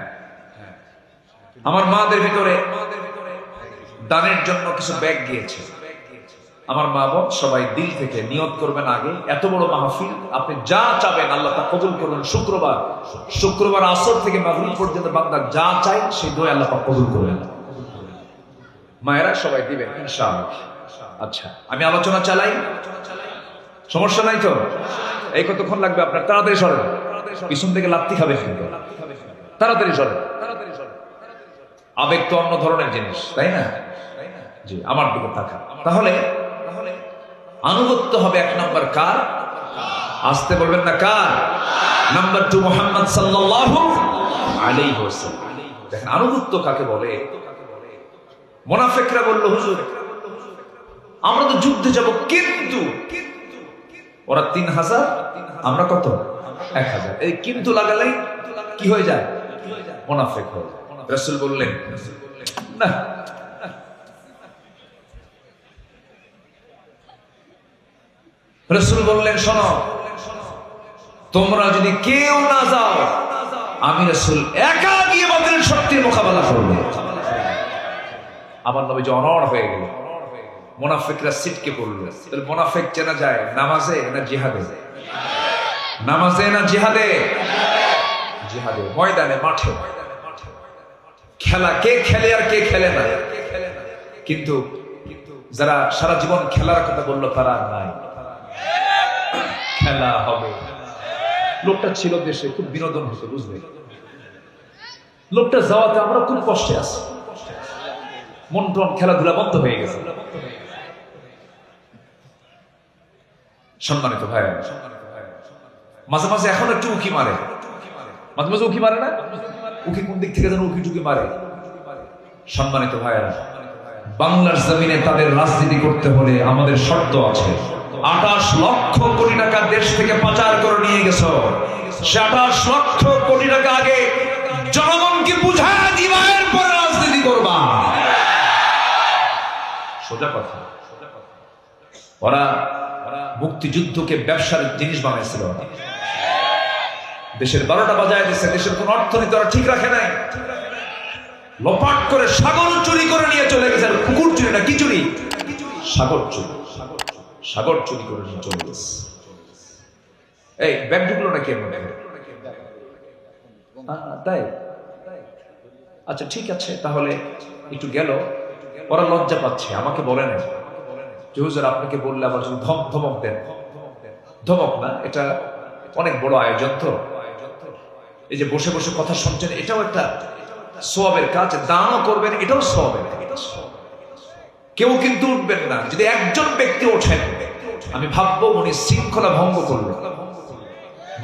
আমার মাদের ভিতরে দানের জন্য কিছু ব্যাগ গিয়েছে। আমার মা বোন সবাই দিল থেকে নিয়ত করবেন, আগে এত বড় মাহফিল, আপনি যা চাবেন আল্লাহ তা কবুল করবেন। শুক্রবার আসর থেকে মাগরিব পর্যন্ত বান্দা যা চাই সেই দোয়া আল্লাহ পাক কবুল করবেন। মায়েরা সবাই দিবেন ইনশাআল্লাহ। আচ্ছা, আমি আলোচনা চালাই, সমস্যা নাই তো? এই কতক্ষণ লাগবে আপনার? তাড়াতাড়ি সরেন, পিছন থেকে লাত্তি খাবেন কিন্তু। তাড়াতাড়ি সরেন। আবেগ তো অন্য ধরনের জিনিস, তাই না? জি, আমার দিকে তাকা। তাহলে আনুগত্য হবে এক নাম্বার কার? আসতে বলবেন না কার? নাম্বার 2 মুহাম্মদ সাল্লাল্লাহু আলাইহি ওয়াসাল্লাম। দেখেন আনুগত্য কাকে বলে? মুনাফিকরা বলল, হুজুর আমরা তো যুদ্ধে যাব, কিন্তু ওরা 3000, আমরা কত? 1000। এই কিন্তু লাগালেই কি হয়ে যায়? মুনাফিক হয়ে যায়। রাসূল বললেন না, রাসূল বললেন শোনো, তোমরা যদি কেউ না যাও, আমি রাসূল একা গিয়ে বাতিলের শক্তির মোকাবেলা করব। আমার নবী অনড় হয়ে গেল। মুনাফিকরা সিটকে পড়ল। তাহলে মুনাফিক চেনা যায় নামাজে না জিহাদে? নামাজে না জিহাদে? জিহাদে, ময়দানে, মাঠে। খেলা কে খেলে আর কে খেলে না। কিন্তু যারা সারা জীবন খেলার কথা বললো তারা নাই। খেলা হবে। লোকটা ছিল দেশে, খুব বিনোদন হতো, বুঝলে? লোকটা যাওয়াতে আমরা খুব কষ্টে আছি, মন টন খেলাধুলা বন্ধ হয়ে গেছে। সম্মানিত ভাই, মাঝে মাঝে এখন একটু উকি মারে, মাঝে মাঝে উকি মারে না? উকি কোন দিক থেকে যেন উকি টুকি মারে। সম্মানিত ভাইয়েরা, বাংলার জমিনে তাদের রাজনীতি করতে হলে আমাদের শর্ত আছে। 28 লক্ষ কোটি টাকা দেশ থেকে পাচার করে নিয়ে গেছো। সে 28 লক্ষ কোটি টাকা আগে জনগণকে বুঝায় দিবা, এরপরে রাজনীতি করবা। সোজা কথা। ওরা মুক্তিযুদ্ধকে ব্যবসার জিনিস বানাইছিল। দেশের 12টা বাজায় দিচ্ছে, দেশের কোন অর্থনীতি ওরা ঠিক রাখে নাই। লোপাট করে সাগর চুরি করে নিয়ে চলে গেছে। পুকুর চুরি না, কি চুরি? সাগর চুরি। সাগর চুরি করে নিয়ে চলে গেছে। এই ব্যাগ ঢুকলো নাকি এর মধ্যে? তাই? আচ্ছা ঠিক আছে, তাহলে একটু গেল। ওরা লজ্জা পাচ্ছে, আমাকে বলে নাই যে হুজুর আপনাকে বললে আবার যদি ধমক দেন। ধমক না, এটা অনেক বড় আয়োজন। তো এই যে বসে বসে কথা শুনছেন, এটাও একটা সওয়াবের কাজ। দানও করবেন, এটাও সওয়াবের কাজ। কেউ কিন্তু উঠবেন না। যদি একজন ব্যক্তি ওঠেন, আমি ভাববো উনি শৃঙ্খলা ভঙ্গ করলেন।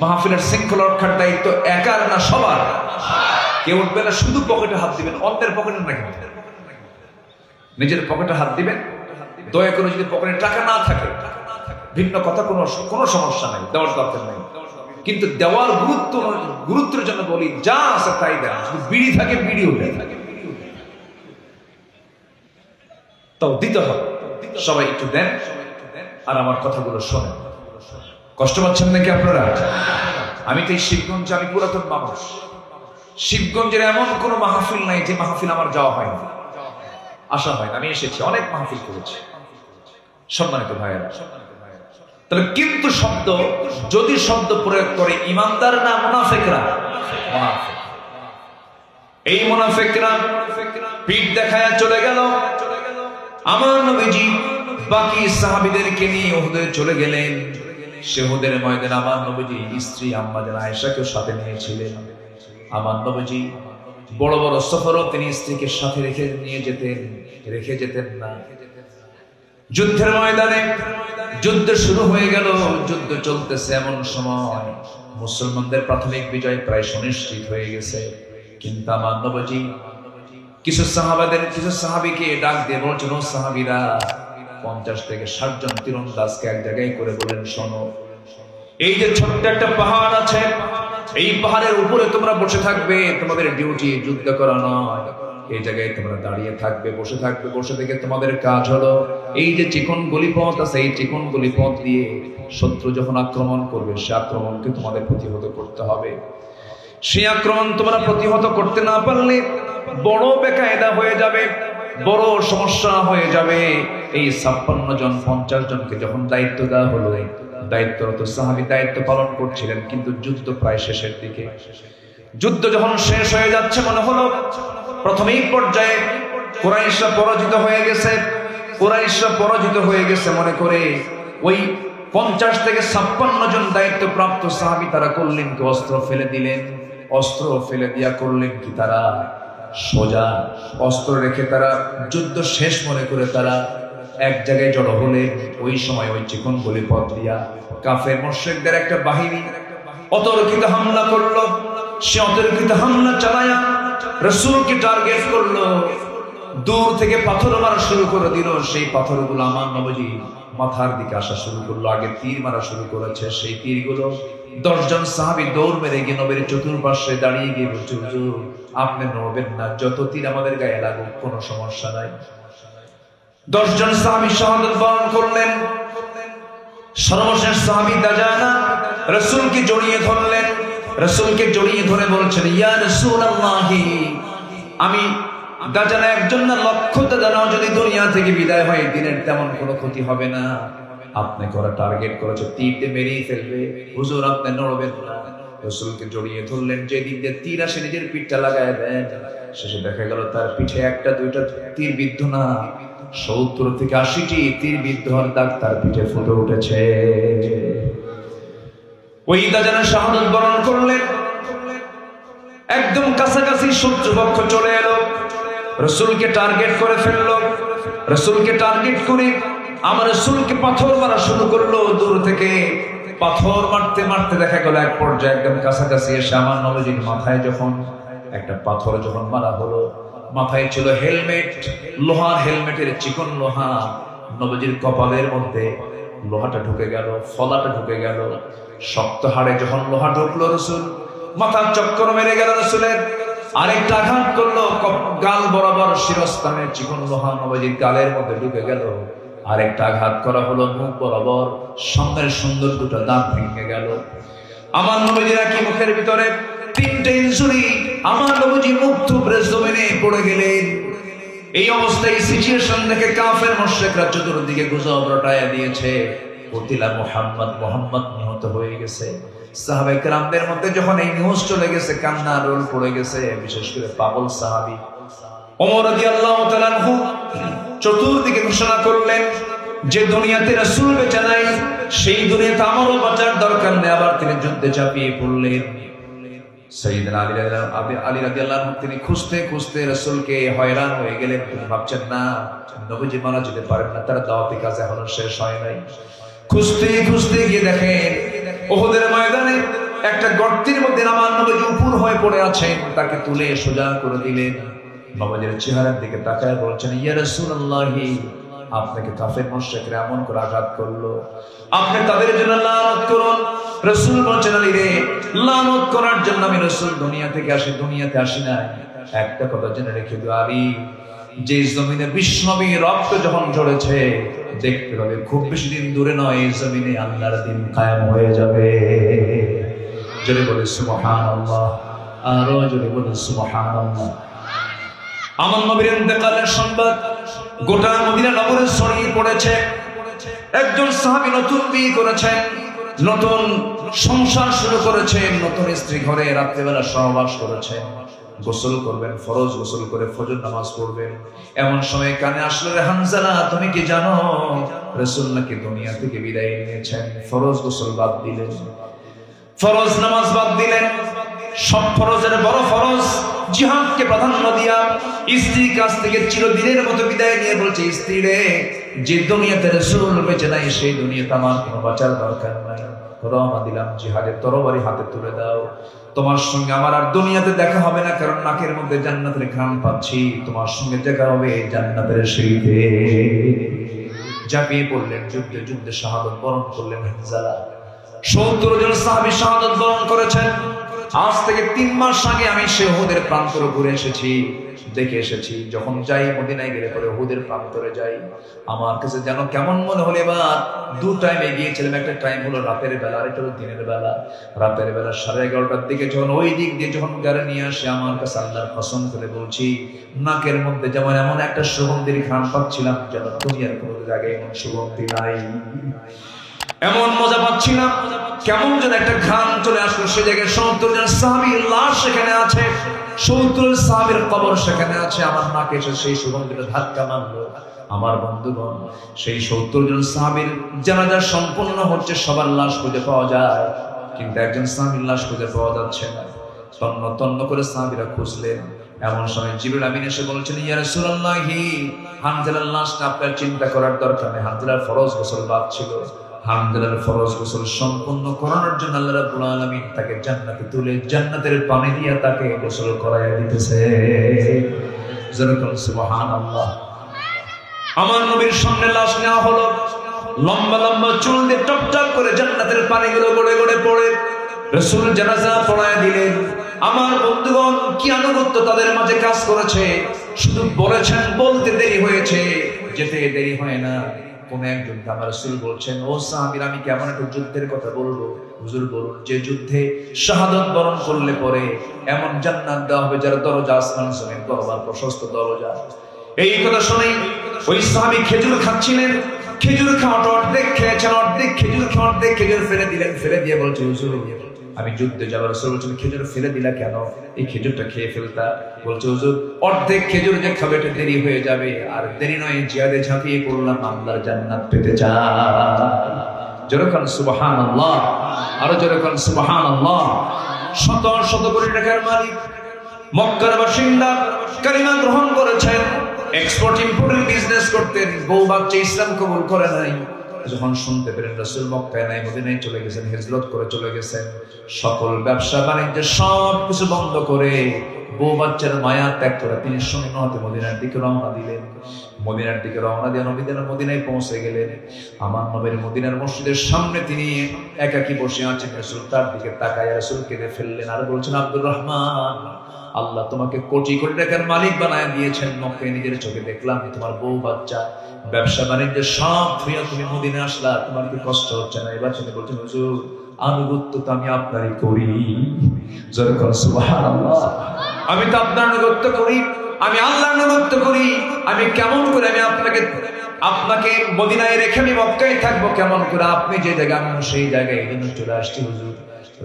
মাহফিলের শৃঙ্খলা রক্ষার দায়িত্ব একার না, সবার। কেউ উঠবে না, শুধু পকেটে হাত দিবেন। অন্যের পকেটে না, কিন্তু নিজের পকেটে হাত দিবেন। দয়া করে যদি পকেটে টাকা না থাকে, ভিন্ন কথা, কোনো সমস্যা নাই, দেওয়ার দরকার নাই। কিন্তু দেওয়ার গুরুত্বের জন্য বলি, যা আছে তাই দেন। যদি বিড়ি থাকে, বিড়িও দেন, তাও দিতে হবে। সবাই একটু দেন আর আমার কথাগুলো শোনেন। কষ্ট পাচ্ছেন নাকি আপনারা? আমি তো এই শিবগঞ্জ, আমি পুরাতন মানুষ। শিবগঞ্জের এমন কোন মাহফিল নাই যে মাহফিল আমার যাওয়া হয়নি, আসা হয় না। আমি এসেছি, অনেক মাহফিল করেছি। সম্মানিত ভাইয়েরা, তাহলে কিন্তু শব্দ, যদি শব্দ প্রয়োগ করে ইমানদার না মুনাফিকরা? মুনাফিক। এই মুনাফিকরা পিঠ দেখায় চলে গেল। আমার নবীজি বাকি সাহাবীদেরকে নিয়ে উহুদে চলে গেলেন। সে উহুদের ময়দানে আমার নবীজি স্ত্রী আম্মা জান আয়েশাকে সাথে নিয়েছিলেন। আমার নবীজি বড় বড় সফরও তিনি স্ত্রীকে সাথে রেখে যেতেন না। যুদ্ধের ময়দানে যুদ্ধ শুরু হয়ে গেল, যুদ্ধ চলতেছে। এমন সময় মুসলমানদের প্রাথমিক বিজয় প্রায় সুনিশ্চিত হয়ে গেছে। কিন্তু আমার নবীজি কিছু সাহাবীকে ডাক দিয়ে বলছেন, ও সাহাবীরা, 50 থেকে 60 জন তীরন্দাজকে এক জায়গায় করে বলেন, শোনো, এই যে ছোট্ট একটা পাহাড় আছে, এই পাহাড়ের উপরে তোমরা বসে থাকবে, তোমাদের ডিউটি যুদ্ধ করা নয়, এই জায়গায় তোমরা দাঁড়িয়ে থাকবে, বসে থাকবে, বসে থেকে তোমাদের কাজ হলো এই যে চিকন গলিপথ আছে, এই চিকন গলিপথ দিয়ে শত্রু যখন আক্রমণ করবে, সে আক্রমণকে তোমাদের প্রতিহত করতে হবে। সেই আক্রমণ তোমরা প্রতিহত করতে না পারলে বড় বেকায়দা হয়ে যাবে, বড় সমস্যা হয়ে যাবে। এই 56 জন 50 জনকে যখন দায়িত্ব দেওয়া হলো, দায়িত্বরত সাহাবী দায়িত্ব পালন করছিলেন, কিন্তু যুদ্ধ প্রায় শেষের দিকে। যুদ্ধ যখন শেষ হয়ে যাচ্ছে, মনে হলো প্রথমেই পর্যায়ে কুরাইশরা পরাজিত হয়ে গেছে, কুরাইশরা পরাজিত হয়ে গেছে মনে করে ওই 50 থেকে 56 জন দায়িত্বপ্রাপ্ত সাহাবী তারা করলেন কি, অস্ত্র ফেলে দিলেন। অস্ত্র ফেলে দিয়া করলেন কি, তারা সোজা অস্ত্র রেখে তারা যুদ্ধ শেষ মনে করে তারা এক জায়গায় জড়ো হলে, ওই সময় ওই চিকন গলিপথ দিয়া কাফের মুশরিকদের একটা বাহিনী অতর্কিত হামলা করলো। সে অতর্কিত হামলা চালায়া রাসূলকে টার্গেট করলো, দূর থেকে পাথর মারা শুরু করে দিল। সেই পাথরগুলো আমার নবীজি মাথার দিকে আসা শুরু করলো। আগে তীর মারা শুরু করেছে, সেই তীরগুলো 10 জন সাহাবী দৌড় মেরে গিয়ে নবীর চতুর্পার্শ্বে দাঁড়িয়ে গিয়ে বলছে, হুজুর আপনি নড়বেন না, যত তীর আমাদের গায়ে লাগুক কোনো সমস্যা নাই। 10 জন সাহাবী শাহাদাত বরণ করলেন। সর্বশেষ সাহাবী দাজানা রাসূলকে জড়িয়ে ধরলেন, রাসূলকে জড়িয়ে ধরে বলছেন, ইয়া রাসূলুল্লাহি, আমি দাজানা একজন না, লক্ষ দাজানাও যদি দুনিয়া থেকে বিদায় হয়, দিনের তেমন কোনো ক্ষতি হবে না। আপনি করা টার্গেট করেছে, তীরতে মেরেই ফেলবে, হুজুর আপনি নড়বেন না। রাসূলকে জড়িয়ে ধরলেন, যে দিক দিয়ে তীর আসে নিজের পিঠটা লাগায় দেন। শেষে দেখা গেল তার পিঠে একটা দুইটা তীর বিদ্ধ না, 70 থেকে 80টি তীর বিদ্ধ হওয়ার দাগ তার পিঠে ফুটে উঠেছে। ওই দাজানা শাহাদাত বরণ করলেন। একদম কাছাকাছি শত্রুপক্ষ চলে এলো, রাসূলকে টার্গেট করে ফেললো। রাসূলকে টার্গেট করে আমার রাসূলকে পাথর মারা শুরু করলো। দূর থেকে পাথর মারতে মারতে দেখা গেল এক পর্যায়ে একদম কাছাকাছি এসে আমার নবীজির মাথায় যখন একটা পাথর যখন মারা হলো, মাথায় ছিল হেলমেট, লোহার হেলমেটের চিকন লোহা, নবীজির কপালের মধ্যে লোহাটা ঢুকে গেল, ফলাটা ঢুকে গেল। শক্ত হাড়ে যখন লোহা ঢুকলো, রাসূল মাথার চক্কর মেরে গেল রাসূলের। আরেকটা আঘাত করলো, গাল বরাবর শিরস্থানের চিকন লোহা নবীজির গালের মধ্যে ঢুকে গেল। আরেকটা আঘাত করা হলো মুখ বরাবর, সামনের সুন্দর দুটো দাঁত ভেঙে গেল। আমার নবীজির কি মুখের ভিতরে 3টে ইনজুরি, আমার নবীজি মুখ থুবড়ে জমিনে পড়ে গেলেন। এই অবস্থায় সিচুয়েশন দেখে কাফের মুশরিকরা চতুর্দিকে গুজব রটায়া দিয়েছে, কতিলা মুহাম্মদ, মুহাম্মদ নিহত হয়ে গেছে। সাহাবায়ে কেরামদের মধ্যে যখন এই নিউজ চলে গেছে, কান্না রোল পড়ে গেছে। বিশেষ করে পাগল সাহাবী ওমর রাদিয়াল্লাহু তাআলা আনহু চতুর্দিকে ঘোষণা করলেন যে দুনিয়াতে রাসূল বেঁচে নাই, সেই দুনিয়াতে আমারও বাঁচার দরকার নেই। আবার তিনি যুদ্ধে ঝাঁপিয়ে পড়লেন। সাইয়েদনা আলী রাদিয়াল্লাহু আনহু তিনি খুঁজতে খুঁজতে রাসূলকে হয়রান হয়ে গেলেন। তিনি ভাবছেন না নবীজি মারা যেতে পারেন না, তার দাওয়াতি কাজ এখনো শেষ হয় নাই। খুঁজতে খুঁজতে গিয়ে দেখেন উহুদের ময়দানে একটা গর্তের মধ্যে আমার নবীজি উপর হয়ে পড়ে আছেন। তাকে তুলে সোজা করে দিলেন। নবীজির চেহারার দিকে তাকায় বলছেন, ইয়া রাসূলুল্লাহি, আপনাকে কাফের মুশরিকরা এমন করে আঘাত করলো, আপনি তাদের জন্য লানত করুন। রাসূল বলছেন, আলী রে, লানত করার জন্য আমি রাসূল দুনিয়া থেকে আসি, দুনিয়াতে আসি না। একটা কথা জেনে রেখে দিও আলী, যে জমিনে বিশ্বনবীর রক্ত যখন ঝরেছে, দেখতে পাবে খুব বেশি দিন দূরে নয়, এই জমিনে আল্লাহর দিন কায়েম হয়ে যাবে। জোরে বলে সুবহানাল্লাহ, আরো জোরে বলে সুবহানাল্লাহ। আমার নবীর ইন্তেকালের সংবাদ গোটা মদিনা নগরে ছড়িয়ে পড়েছে। একজন সাহাবী নতুন বিয়ে করেছেন, নতুন সংসার শুরু করেছেন, নতুন স্ত্রী ঘরে রাত্রিবেলা সহবাস করেছেন। গোসল করবেন, ফরজ গোসল করে ফজর নামাজ পড়বেন। এমন সময় কানে আসলো, রে হানজালা, তুমি কি জানো রাসূল নাকি দুনিয়া থেকে বিদায় নিয়েছেন? ফরজ গোসল বাদ দিলেন, ফরজ নামাজ বাদ দিলেন। সব ফরজের বড় ফরজ জিহাদকে প্রাধান্য দিয়া স্ত্রীর কাছ থেকে চিরদিনের মতো বিদায় নিয়ে বলছে, স্ত্রী রে, যে দুনিয়াতে রাসূল বেঁচে নাই, সেই দুনিয়াতে আমার কোনো বাঁচার দরকার নাই। রওনা দিলাম জিহাদের, তরবারি হাতে তুলে দাও। তোমার সঙ্গে আমার আর দুনিয়াতে দেখা হবে না, কারণ নাকের মধ্যে জান্নাতের ঘ্রাণ পাচ্ছি। তোমার সঙ্গে দেখা হবে জান্নাতের সিঁড়িতে। ঝাঁপিয়ে পড়লেন, যুদ্ধে যুদ্ধে শাহাদাত বরণ করলেন হানজালা। 70 জন সাহাবী শাহাদাত বরণ করেছেন। আজ থেকে 3 মাস আগে আমি সে উহুদের প্রান্তরে ঘুরে এসেছি, দেখে এসেছি। যখন যাই মদিনায় গেলে পরে উহুদের প্রান্তরে যাই, আমার কাছে যেন কেমন মনে হলো। এবার 2 টাইমে গিয়েছিলাম, একটা টাইম হলো রাতের বেলা, আর একটা হলো দিনের বেলা। রাতের বেলা 11:30টার দিকে যখন ওই দিক দিয়ে যখন গাড়ি নিয়ে আসে, আমার কাছে আল্লাহর কসম করে বলছি, নাকের মধ্যে যেমন এমন একটা সুগন্ধির ঘ্রাণ পাচ্ছিলাম, যেন দুনিয়ার কোনো জায়গায় এমন সুগন্ধি নাই, এমন মজা পাচ্ছিলাম। কেমন যেন একটা ঘ্রাণ চলে আসলো সে জায়গায়। 70 জন সাহাবীর লাশ সেখানে আছে, 70 সাহাবীর কবর সেখানে আছে। আমার নাকে এসে সেই সুগন্ধিটা ধাক্কা মারলো। আমার বন্ধুগণ, সেই 70 জন সাহাবীর জানাজা সম্পূর্ণ হচ্ছে, সবার লাশ খুঁজে পাওয়া যায়, কিন্তু একজন সাহাবীর লাশ খুঁজে পাওয়া যাচ্ছে না। তন্ন তন্ন করে সাহাবীরা খুঁজলেন। এমন সময় জিবরিল আমিন এসে বলছেন, ইয়া রাসূলুল্লাহি, হানজালার লাশটা আপনার চিন্তা করার দরকার নেই। হানজালার ফরজ গোসল বাদ ছিল। হানজালার ফরজ গোসল সম্পূর্ণ করানোর জন্য আল্লাহ রাব্বুল আলামিন তাকে জান্নাতে তুলে জান্নাতের পানি দিয়ে তাকে গোসল করায়া দিতেছে। সুবহানাল্লাহ। আমার নবীর সামনে লাশ নেওয়া হলো, লম্বা লম্বা চুল দিয়ে টপটপ করে জান্নাতের পানিগুলো গড়ে গড়ে পড়ে রাসূল জানাজা পড়ায় দিলেন। আমার বন্ধুগণ, কি আনুগত্য তাদের মাঝে কাজ করেছে! শুধু বলেছেন, বলতে দেরি হয়েছে, যেতে দেরি হয় না। কোন একজন আমার রাসূল বলছেন, ও সাহাবীরা, আমি কেমন একটা যুদ্ধের কথা বলবো। হুজুর বলুন। যে যুদ্ধে শাহাদাত বরণ করলে পরে এমন জান্নাত দেওয়া হবে যার দরজা আসমান জমিন বরাবর প্রশস্ত দরজা। এই কথা শুনেই ওই সাহাবী খেজুর খাচ্ছিলেন। খেজুর খাওয়াটা অর্ধেক খেয়েছেন, অর্ধেক খেজুর খাওয়া, অর্ধেক খেজুর ফেলে দিলেন। ফেলে দিয়ে বলছে, হুজুর, আমি যুদ্ধে যাবার। রাসূল বলছেন, খেজুর ফেলে দিলা কেন? এই খেজুরটা খেয়ে ফেলতা। বলছে, হুজুর, অর্ধেক খেজুর যে খাবে এটা দেরি হয়ে যাবে, আর দেরি নয়, জিহাদে ঝাঁপিয়ে পড়লাম, আল্লাহর জান্নাত পেতে চাই। যেরকম সুবহানাল্লাহ, আরো যেরকম সুবহানাল্লাহ। শত শত কোটি টাকার মালিক, মক্কার বাসিন্দা, কালিমা গ্রহণ করেছেন, এক্সপোর্ট ইম্পোর্টের বিজনেস করতেন। বউ বাচ্চা ইসলাম কবুল করে নাই। যখন শুনতে পেলেন রাসূল মক্কায় নাই, মদিনায় চলে গেছেন, হিজরত করে চলে গেছেন, সকল ব্যবসা বাণিজ্য সব কিছু বন্ধ করে বউ বাচ্চার মায়া ত্যাগ করে তিনি শূন্য হাতে মদিনার দিকে রওনা দিলেন। মদিনার দিকে রওনা দিয়ে মদিনায় পৌঁছে গেলেন। আমার নবীর মদিনার মসজিদের সামনে তিনি একাকী বসে আছেন। রাসূল তার দিকে তাকায় রাসূল কেঁদে ফেললেন, আর বলছেন, আব্দুর রহমান, আল্লাহ তোমাকে কোটি কোটি টাকার মালিক বানায় দিয়েছেন। মক্কায় নিজের চোখে দেখলাম তোমার বউ বাচ্চা ব্যবসা বাণিজ্য সব ধুইয়া তুমি মদিনা আসলা, তোমার কি কষ্ট হচ্ছে না? এবার তিনি বলছেন, হুজুর, আনুগত্য তো আমি আপনারই করি। যেরকম সুবহানাল্লাহ। আমি তো আপনার আনুগত্য করি, আমি আল্লাহর আনুগত্য করি। আমি কেমন করে আমি আপনাকে মদিনায় রেখে আমি মক্কায় থাকবো? কেমন করে? আপনি যে জায়গায়, আমি সেই জায়গায় এই জন্য চলে আসছি হুজুর।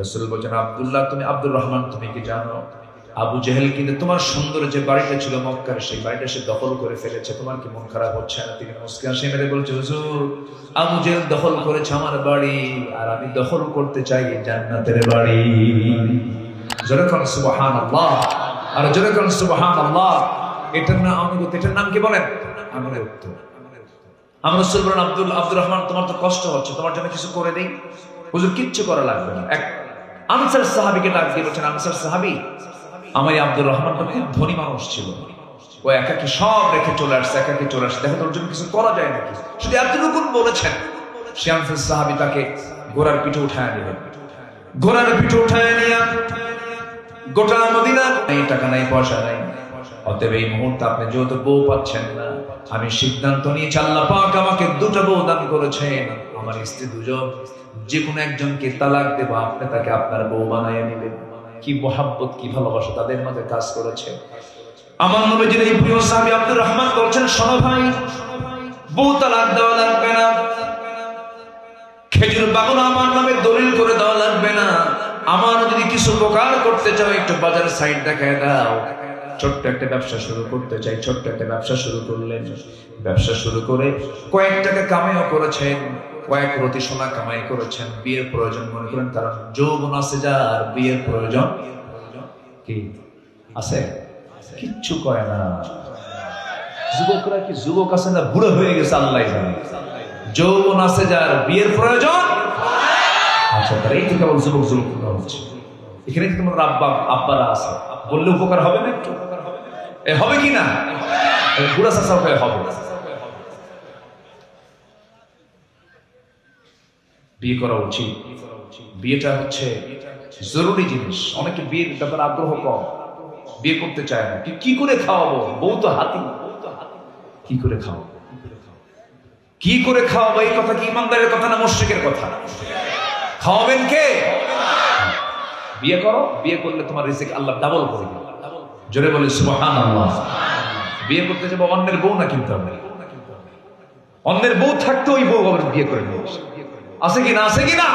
রাসূল বলছেন, আব্দুল্লাহ, তুমি আব্দুর রহমান, তুমি কি জানো আবু জেহেল কিন্তু তোমার সুন্দর যে বাড়িটা ছিল মক্কার, সেই বাড়িটা সে দখল করে ফেলেছে, তোমার কি মন খারাপ হচ্ছে না? তিনি মুস্কি হাসি মেরে বলছে, হুজুর, আবু জেহেল দখল করেছে আমার বাড়ি, আর আমি দখল করতে চাই জান্নাতের বাড়ি। যেরকম সুবহানাল্লাহ, আর যেরকম সুবহানাল্লাহ। এটার নাম আনুগত্য। এটার নাম কি বলেন? আনুগত্য। আমরা রাসূল বলেন, আব্দুর রহমান, তোমার তো কষ্ট হচ্ছে, তোমার জন্য কিছু করে দেই? হুজুর, কিচ্ছু করা লাগবে না। এক আনসার সাহাবীকে ডাক দিয়ে বলছেন, আনসার সাহাবী, আমার আব্দুর রহমানটা খুব ধনী মানুষ ছিল, ও একাকি সব রেখে চলে আসছে, একাকি চলে আসছে, দেখো তোর জন্য কিছু করা যায় নাকি? শুধু এতটুকু বলেছেন। সে আনসার সাহাবী তাকে ঘোড়ার পিঠে উঠায় নিলেন। ঘোড়ার পিঠে উঠায় নিয়ে গোটা মদিনা, এই টাকা নাই, পয়সা নাই, অতএব এই মুহূর্তে আপনি যেহেতু বউ পাচ্ছেন না, আমি সিদ্ধান্ত নিয়েছি, আল্লাহ পাক আমাকে 2টা বউ দান করেছেন, আমার স্ত্রী 2জন, যে কোনো একজনকে তালাক দেব, আপনি তাকে আপনার বউ বানায় নেবেন। কি মহাব্বত, কি ভালোবাসা তাদের মাঝে কাজ করেছে। আমার নবীজির এই প্রিয় সাহাবী আব্দুর রহমান বলছেন, শোনো ভাই, বউ তালাক দেওয়া লাগবে না, খেজুর বাগান আমার নামে দলিল করে দেওয়া লাগবে না, আমার যদি কিছু উপকার করতে চাও একটু বাজার সাইড দেখায় দাও। ছোট্ট একটা ব্যবসা শুরু করতে চাই। ছোট্ট একটা ব্যবসা শুরু করলেন। ব্যবসা শুরু করে কয়েক টাকা কামাইও করেছেন, কয়েক রতি সোনা কামাই করেছেন। বিয়ের প্রয়োজন মনে করেন, কারণ যৌবন আছে যার, বিয়ের প্রয়োজন কি আছে? কিচ্ছু করে না। যুবকরা কি যুবক আছে না বুড়ো হয়ে গেছে আল্লাহ জানে। যৌবন আছে যার, বিয়ের প্রয়োজন। আচ্ছা, তার এই থেকে কেবল যুবক হচ্ছে। এখানে কি তোমার আব্বারা আছে, বললে উপকার হবে না? একটু হবে কি না? বুড়া চাষা হয়ে হবে। বিয়ে করা উচিত। বিয়েটা হচ্ছে জরুরি জিনিস। অনেকে বিয়ের ব্যাপারে আগ্রহ কম, বিয়ে করতে চায় না। কি করে খাওয়াবো? বউ তো হাতি, কি করে খাওয়াবো? কি করে খাওয়াবো? এই কথা কি ইমানদারের কথা না মুশরিকের কথা? খাওয়াবেন কে? বিয়ে করো, বিয়ে করলে তোমার রিজিক আল্লাহ ডাবল করে দিবে। জোরে বলে সুবহানাল্লাহ। বিয়ে করতে যাবো, অন্যের বউ না কিনতে হবে। অন্যের বউ থাকতে ওই বউ আবার বিয়ে করে নিয়ে আছে কিনা? আছে কিনা?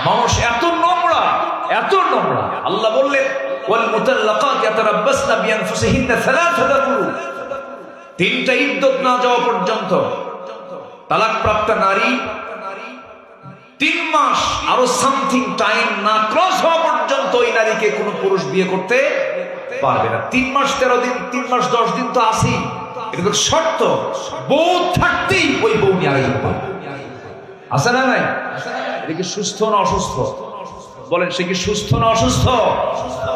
মানুষ এত নোংরা, এত নোংরা। আল্লাহ বললেন ওয়াল মুতাল্লাকাত ইয়াতারাব্বাসনা বিআনফুসিহিন্না সালাসাতা কুরু, তিনটা ইদ্দত না যাওয়া পর্যন্ত তালাক প্রাপ্ত নারী 3 মাস আরো সামথিং টাইম না ক্রস হওয়া পর্যন্ত ওই নারীকে কোনো পুরুষ বিয়ে করতে পারবে না। 3 মাস 13 দিন, 3 মাস 10 দিন তো আছেই, এটা তো শর্ত। বউ থাকতেই ওই বউ নিয়ে আরেকজন পাবে। আছে না নাই? এটা কি সুস্থ না অসুস্থ? বলেন, সে কি সুস্থ না অসুস্থ?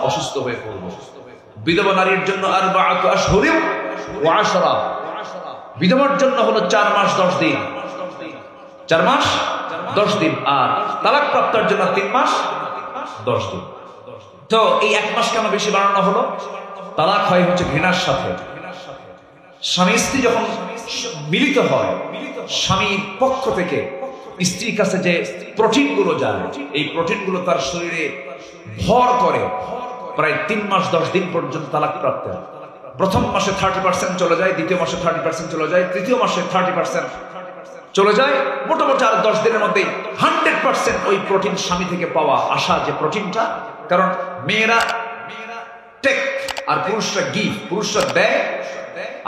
অসুস্থ হয়ে পড়বে। বিধবা নারীর জন্য আরবাআতু আশহুরিন ওয়া আশরা, বিধবার জন্য হলো 4 মাস 10 দিন, 4 মাস 10 দিন। আর তালাক প্রাপ্তার জন্য 3 মাস 10 দিন। তো এই 1 মাস কেন বেশি বাড়ানো হলো? তালাক হয় হচ্ছে ঘৃণার সাথে। স্বামী স্ত্রী যখন মিলিত হয়, স্বামীর পক্ষ থেকে স্ত্রীর কাছে যে প্রোটিন গুলো যায়, এই প্রোটিন গুলো তার শরীরে ভর করে প্রায় 3 মাস 10 দিন পর্যন্ত তালাক প্রাপ্ত। প্রথম মাসে 30% চলে যায়, দ্বিতীয় মাসে 30% চলে যায়, তৃতীয় মাসে 30% চলে যায়। মোটামুটি আর 10 দিনের মধ্যে 100% ওই প্রোটিন স্বামী থেকে পাওয়া আসা যে প্রোটিনটা, কারণ মেয়েরা টেক আর পুরুষরা গিভ, পুরুষরা দেয়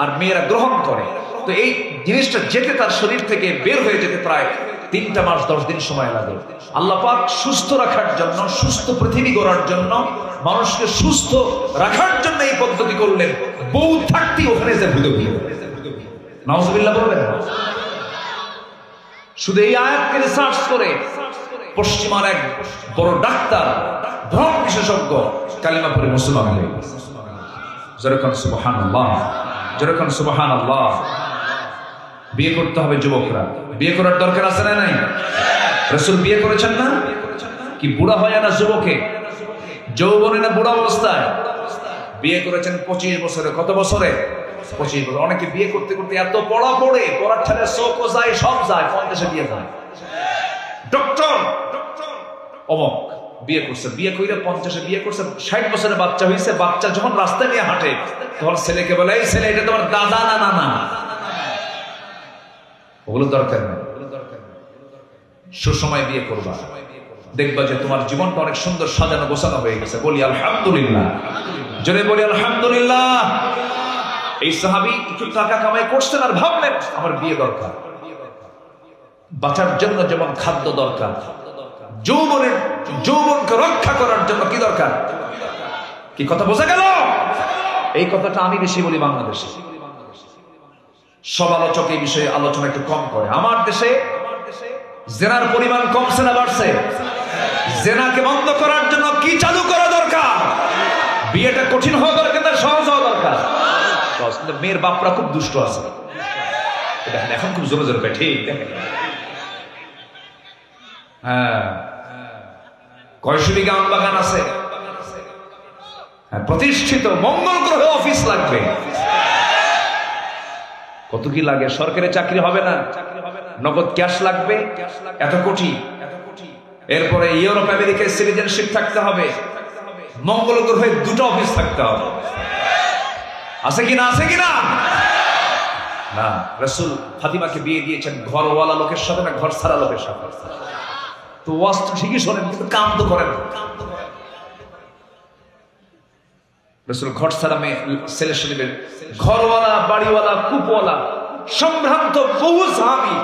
আর মেয়েরা গ্রহণ করে। তো এই জিনিসটা যেতে তার শরীর থেকে বের হয়ে যেতে প্রায় 3 মাস 10 দিন সময় লাগে। আল্লাহ পাক সুস্থ রাখার জন্য, সুস্থ পৃথিবী গড়ার জন্য, মানুষকে সুস্থ রাখার জন্য এই পদ্ধতি করলেন। বউ থাকতেই ওখানে যে ভুলে গিয়ে নাউজুবিল্লাহ বলবেন না। শুধু এই আয়াতকে রিসার্চ করে পশ্চিমার এক বড় ডাক্তার, ধর্ম বিশেষজ্ঞ, কালিমা পড়ে মুসলমান হয়ে গেছে। যেরকম সুবহানাল্লাহ, যেরকম সুবহানাল্লাহ। বিয়ে করতে হবে যুবকরা, বিয়ে করার দরকার আছে না নাই? রাসূল বিয়ে করেছেন না? কি বুড়া হয় না যুবকে, যৌবনে না বুড়া অবস্থায়? বিয়ে করেছেন 25 বছরে। কত বছরে? 25 বছর। অনেকে বিয়ে করতে করতে এত পড়া পড়ে, পড়ার ঠানে চোখও যায়, সব যায়, 50-এ বিয়ে করে। ডক্টর অমক বিয়ে করছে, বিয়ে কইরা 50-এ বিয়ে করছে, 60 বছরে বাচ্চা হয়েছে। বাচ্চা যখন রাস্তা নিয়ে হাঁটে, তখন ছেলেকে বলে, এই ছেলে, এটা তোমার দাদা না নানা। ওগুলো দরকার নেই। সুসময় বিয়ে করবা, দেখবা যে তোমার জীবনটা অনেক সুন্দর সাজানো গোছানো হয়ে গেছে। বলি আলহামদুলিল্লাহ, জোরে বলি আলহামদুলিল্লাহ। এই সাহাবী একটু টাকা কামাই করছেন আর ভাবলেন আমার বিয়ে দরকার। বাঁচার জন্য যেমন খাদ্য দরকার, যৌবনকে রক্ষা করার জন্য কি দরকার? কি কথা বোঝা গেল? এই কথাটা আমি বেশি বলি বাংলাদেশে। সব আলোচক এই বিষয়ে আলোচনা একটু কম করে। আমার দেশে জেনার পরিমাণ কমছে না বাড়ছে? জেনাকে বন্ধ করার জন্য কি চালু করা দরকার? বিয়েটা কঠিন হওয়া দরকার না সহজ হওয়া দরকার? কিন্তু মেয়ের বাপরা খুব দুষ্ট আছে, দেখেন এখন খুব জোরে জোরে পায়। ঠিক দেখেন, হ্যাঁ, কয়শো বিঘা আম বাগান আছে, প্রতিষ্ঠিত মঙ্গল গ্রহে অফিস লাগবে। কত কি লাগে? সরকারি চাকরি হবে না, নগদ ক্যাশ লাগবে এত কোটি। এরপরে ইউরোপ আমেরিকায় সিটিজেনশিপ থাকতে হবে, মঙ্গল গ্রহে 2টা অফিস থাকতে হবে। আছে কিনা? আছে কিনা? না, রাসূল ফাতিমাকে বিয়ে দিয়েছেন ঘরওয়ালা লোকের সাথে না ঘর ছাড়া লোকের সাথে? তো ওয়াজ তো ঠিকই শোনেন, কিন্তু কাম তো করেন। রাসূল ঘর ছাড়া মেয়ে ছেলে শরীফের ঘরওয়ালা, বাড়িওয়ালা, কূপওয়ালা, সম্ভ্রান্ত বহু সাহাবী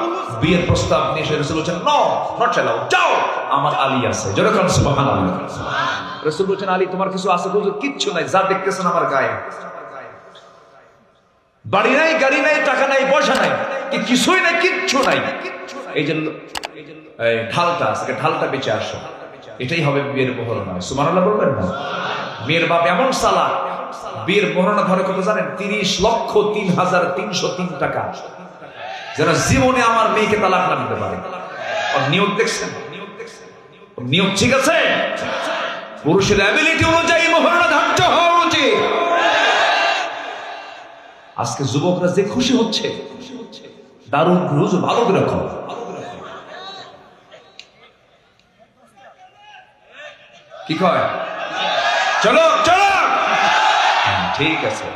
বিয়ের প্রস্তাব নিয়ে এসে রাসূল বলেছেন, নো, নট অ্যালাউড, যাও, আমার আলী আছে। যেরকম সুবহানাল্লাহ। রাসূল বলেছেন, আলী তোমার কিছু আছে? হুজুর কিচ্ছু নাই, যা দেখতেছেন আমার গায়ে। বাড়ি নাই, গাড়ি নাই, টাকা নাই, পয়সা নাই, কিছুই নাই, কিচ্ছু নাই। এই যে ঢালটা আছে, ঢালটা বেঁচে আসো, এটাই হবে বিয়ের মোহরনা। সুবহানাল্লাহ বলবেন না? মেয়ের বাপ এমন চালাক, বিয়ের মোহরনা ধরে কত জানেন? 30,03,303 টাকা, যেন জীবনে আমার মেয়েকে তালাক না দিতে পারে। ওর নিয়ত দেখছেন? নিয়ত ঠিক আছে? পুরুষের অ্যাবিলিটি অনুযায়ী মোহরটা ধার্য হওয়া উচিত। আজকে যুবকরা যে খুশি হচ্ছে, দারুণ রুজ, ভালো করে খাও। কি কয়? চলো চলো, ঠিক আছে,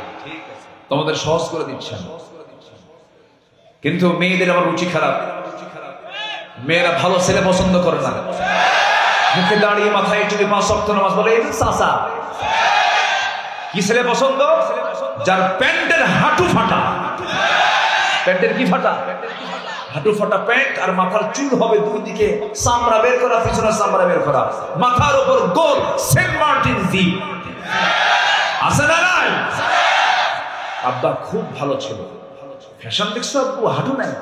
তোমাদের সহজ করে দিচ্ছেন। কিন্তু মেয়েদের আবার রুচি খারাপ। মেয়েরা ভালো ছেলে পছন্দ করে না। মুখে দাঁড়িয়ে মাথায় যদি 5 ওয়াক্ত নামাজ বলে, এই চাচা কি ছেলে পছন্দ? যার প্যান্টের হাঁটু ফাটা। প্যান্টের কি ফাটা? হাঁটু ফাটা প্যান্ট, আর মাথার চুল হবে দুই দিকে চামড়া বের করা, পিছনে চামড়া বের করা, মাথার উপর গোল সেন্ট মার্টিন জি আছে না নাই? আব্বা খুব ভালো ছিল, ফ্যাশন দেখছো আব্বু, হাঁটু নাই,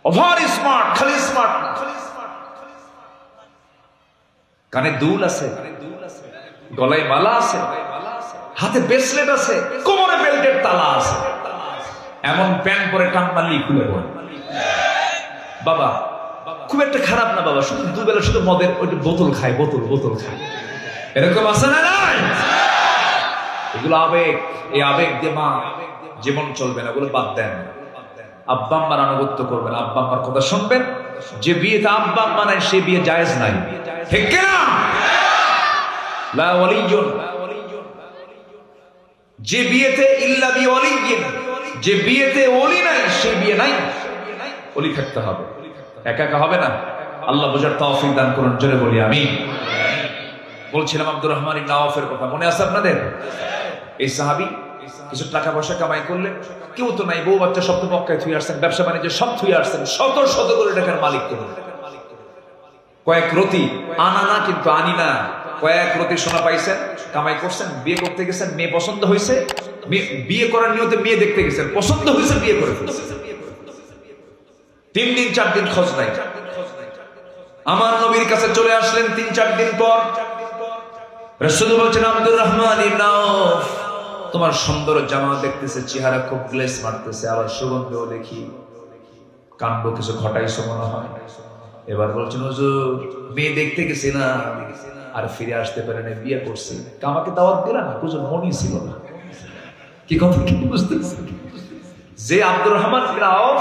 ওভার স্মার্ট, খালি স্মার্ট না, কানে দুল আছে, গলায় মালা আছে, হাতে ব্রেসলেট আছে, কোমরে বেল্টের তালা আছে, এমন প্যান্ট পরে টান মারলি খুলে পড়ে। বাবা খুব একটা খারাপ না বাবা, শুধু দুবেলা শুধু মদের ওই বোতল খায়, বোতল খায়, এরকম আছে না নাই? এগুলো আবেগ, এই আবেগ দিয়ে মা জীবন চলবে না, ওগুলো বাদ দেন। আব্বা আম্মার আনুগত্য করবেন, আব্বা আম্মার কথা শুনবেন। যে বিয়েতে আব্বা আম্মা নাই সে বিয়ে জায়েজ নাই, ঠিক কিনা? লা ওয়ালিয়ুন, যে বিয়েতে ইল্লা বি ওয়ালিয়িন, যে বিয়েতে ওলি নাই সে বিয়ে নাই। ওলি থাকতে হবে, একা একা হবে না। আল্লাহ বোঝার তৌফিক দান করুন, জোরে বলি আমিন। বলছিলাম আব্দুর রহমান ইবনে আওফের কথা, মনে আছে আপনাদের? এই সাহাবী কিছু টাকা পয়সা কামাই করলেন, কেউ তো নাই, বউ বাচ্চা সব তো মক্কায় থুয়ে আসছেন, ব্যবসা বাণিজ্য সব থুয়ে আসছেন, শত শত কোটি টাকার মালিক করলেন। কয়েক রতি, আনা না কিন্তু আনি না, কয়েক রতি সোনা পাইছেন, কামাই করছেন, বিয়ে করতে গেছেন, মেয়ে পছন্দ হয়েছে, বিয়ে করার নিয়তে মেয়ে দেখতে গেছেন, পছন্দ হয়েছে, বিয়ে করে ফেলছেন। 3 দিন 4 দিন খোঁজ নাই। আমার নবীর কাছে চলে আসলেন 3-4 দিন পর। রাসূল বলছেন, আব্দুর রহমান ইবনে আওফ, তোমার সুন্দর জামা দেখতেছে, চেহারা খুব গ্লেস মারতেছে, আবার সুগন্ধও দেখি, কাণ্ড কিছু ঘটাইছো মনে হয়। এবার বলছেন, হুজুর মেয়ে দেখতে গেছি না, আর ফিরে আসতে পারে না, বিয়ে করছি, আমাকে দাওয়াত দিলা না, হুজুর মনই ছিল না। কি কথা কি বুঝতেছেন? যে আব্দুর রহমান ইবনে আওফ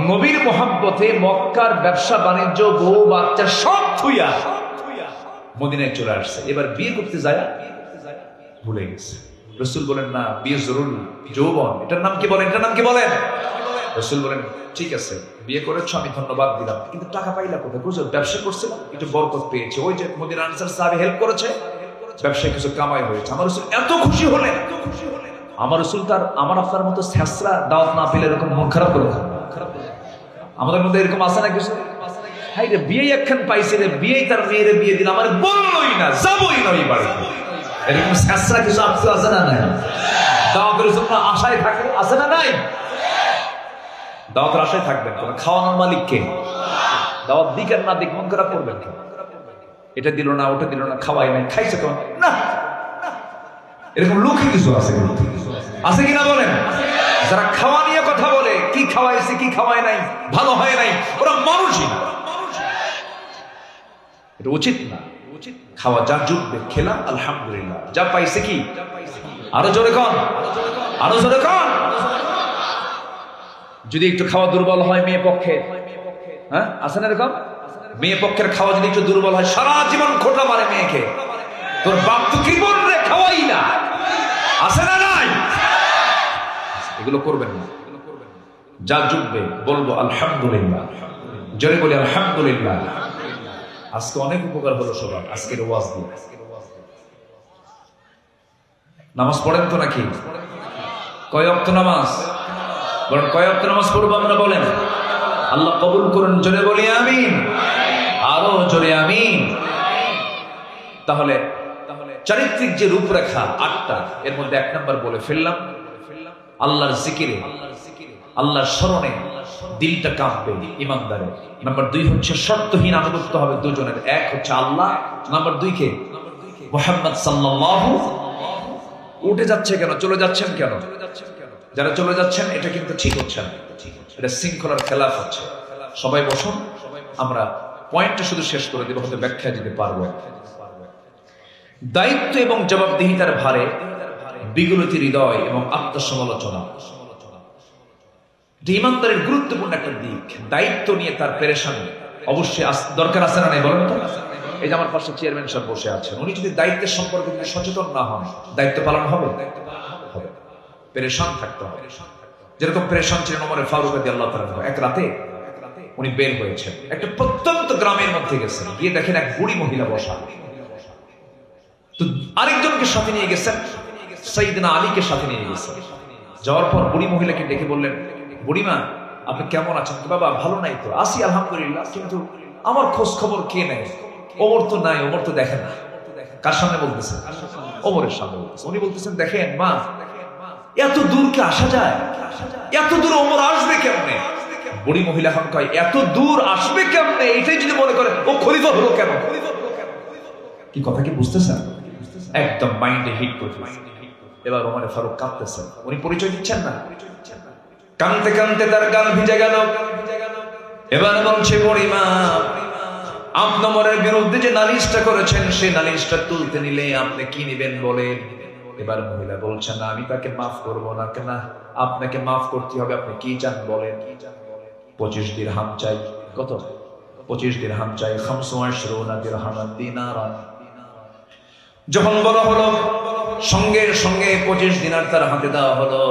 নবীর মহব্বতে মক্কার ব্যবসা বাণিজ্য, বউ বাচ্চা সব থুইয়া মদিনায় চলে আসছে, এবার বিয়ে করতে যায় ভুলে গেছে। রাসূল বলেন, না বিয়ে জরুরি, যৌবন, এটার নাম কি বলেন? এটার নাম কি বলেন? রাসূল বলেন, ঠিক আছে বিয়ে করেছো, আমি ধন্যবাদ দিলাম, কিন্তু টাকা পাইলা কোথায়? হুজুর ব্যবসা করছিলাম, একটু বরকত পেয়েছে, ওই যে মদিনার আনসার সাহাবী হেল্প করেছে, ব্যবসায় কিছু কামাই হয়েছে। আমার রাসূল এত খুশি হলেন। আমার রাসূল তার আমার আপনার মতো ছেঁচড়া দাওয়াত না পেলে এরকম মন খারাপ করে না। আমাদের মধ্যে এরকম আছে না কিছু? হাই রে, বিয়ে একখান পাইছে রে, বিয়েই তার মেয়েরে বিয়ে দিল, আমার বললই না, যাবই না ওই বাড়িতে, এরকম ছেঁচড়া কিছু আপনি আছে না নাই? দাওয়াতের জন্য আশায় থাকে, আছে না নাই? দাওয়াতের আশায় থাকবেন, খাওয়ানোর মালিক কে? দাওয়াত দিক আর না দিক মন খারাপ করবেন কেন? এটা দিল না, ওটা দিল না, খাওয়াই নাই, খাইছে কেন না? এরকম লোকই কিছু আছে, আছে কিনা বলেন? যারা খাওয়া নিয়ে কথা বলে, কি খাওয়াইছে কি খাওয়াই নাই, ভালো হয় নাই, ওরা মানুষই না। এটা উচিত না। খাওয়া যা জুটবে খেলাম, আলহামদুলিল্লাহ, যা পাইছে কি, আরো জোরে কন, আরো জোরে কন। যদি একটু খাওয়া দুর্বল হয় মেয়ে পক্ষে, হ্যাঁ আছে না এরকম? মেয়ে পক্ষের খাওয়া যদি একটু দুর্বল হয়, সারা জীবন খোটা মারে মেয়েকে, তোর বাপ তো কি বলবে, খাওয়াই না, আছে না নাই? এগুলো করবেন না। যা জুটবে বলবো আলহামদুলিল্লাহ, জোরে বলি আলহামদুলিল্লাহ। আজকে অনেক উপকার হলো সবার আজকের ওয়াজ দিয়ে। নামাজ পড়েন তো নাকি? কয় ওয়াক্ত নামাজ? বলেন কয় ওয়াক্ত নামাজ পড়বো আমরা? বলেন। আল্লাহ কবুল করুন, জোরে বলি আমিন, আরো জোরে আমিন। তাহলে চারিত্রিক যে রূপরেখা 8টা, এর মধ্যে 1 নাম্বার বলে ফেললাম, আল্লাহর জিকিরে, আল্লাহর স্মরণে দিলটা কাঁপবে ইমানদারের। নাম্বার 2 হচ্ছে শর্তহীন আনুগত্য হবে দুজনের, এক হচ্ছে আল্লাহ, নাম্বার 2 কে? মুহাম্মদ সাল্লাল্লাহু। উঠে যাচ্ছে কেন, চলে যাচ্ছেন কেন? যারা চলে যাচ্ছেন এটা কিন্তু ঠিক হচ্ছে না, এটা শৃঙ্খলার খেলাফ হচ্ছে। সবাই বসুন, আমরা পয়েন্টটা শুধু শেষ করে দেব, হয়তো ব্যাখ্যা দিতে পারবো। দায়িত্ব এবং জবাবদিহিতার ভারে বিগলিত হৃদয় এবং আত্মসমালোচনা, এটা ইমানদারের গুরুত্বপূর্ণ একটা দিক। দায়িত্ব নিয়ে তার পেরেশানি অবশ্যই দরকার আছে না নাই বলেন তো? এই যে আমার পাশে চেয়ারম্যান সাহেব বসে আছেন, উনি যদি দায়িত্বের সম্পর্কে সচেতন না হন, দায়িত্ব পালন হবে? পেরেশান থাকতে হবে। যেরকম পেরেশান ছিলেন ওমর ফারুক রাদিয়াল্লাহু তাআলা। এক রাতে উনি বের হয়েছেন, একটা প্রত্যন্ত গ্রামের মধ্যে গেছেন, গিয়ে দেখেন এক বুড়ি মহিলা বসা। তো আরেকজনকে সাথে নিয়ে গেছেন, সাইয়েদনা আলীকে সাথে নিয়ে গেছেন। যাওয়ার পর বুড়ি মহিলাকে ডেকে বললেন, বুড়িমা আপনি কেমন আছেন? বাবা ভালো নাই তো, আসি আলহামদুলিল্লাহ, কিন্তু আমার খোঁজ খবর কে নেয়? ওমর তো নাই, ওমর তো দেখেন না। কার সামনে বলতেছেন? ওমরের সামনে বলতেছেন। উনি বলতেছেন, দেখেন মা, এত দূর কি আসা যায়? এত দূর ওমর আসবে কেমনে? বুড়ি মহিলা এখন কয়, এত দূর আসবে কেমনে এটাই যদি মনে করে, ও খলিফা হলো কেন? কি কথা কি বুঝতেছেন? একদম মাইন্ডে হিট করতেছে। এবার ওমর ফারুক কাঁদতেছেন, উনি পরিচয় দিচ্ছেন না। কাঁদতে কাঁদতে তার গাল ভিজে গেল। এবার বলছে, বুড়িমা আপনি ওমরের বিরুদ্ধে যে নালিশটা করেছেন, সেই নালিশটা তুলতে নিলে আপনি কি নিবেন বলেন? এবার মহিলা বলছেন, না আমি তাকে মাফ করব না। কেন? আপনাকে মাফ করতে হবে, আপনি কি চান বলেন? 25 দিরহাম চাই। কত? 25 দিরহাম চাই। 25 দিরহামান দিনারান। যখন বলা হলো, সঙ্গে সঙ্গে 25 দিনার তার হাতে দেওয়া হলো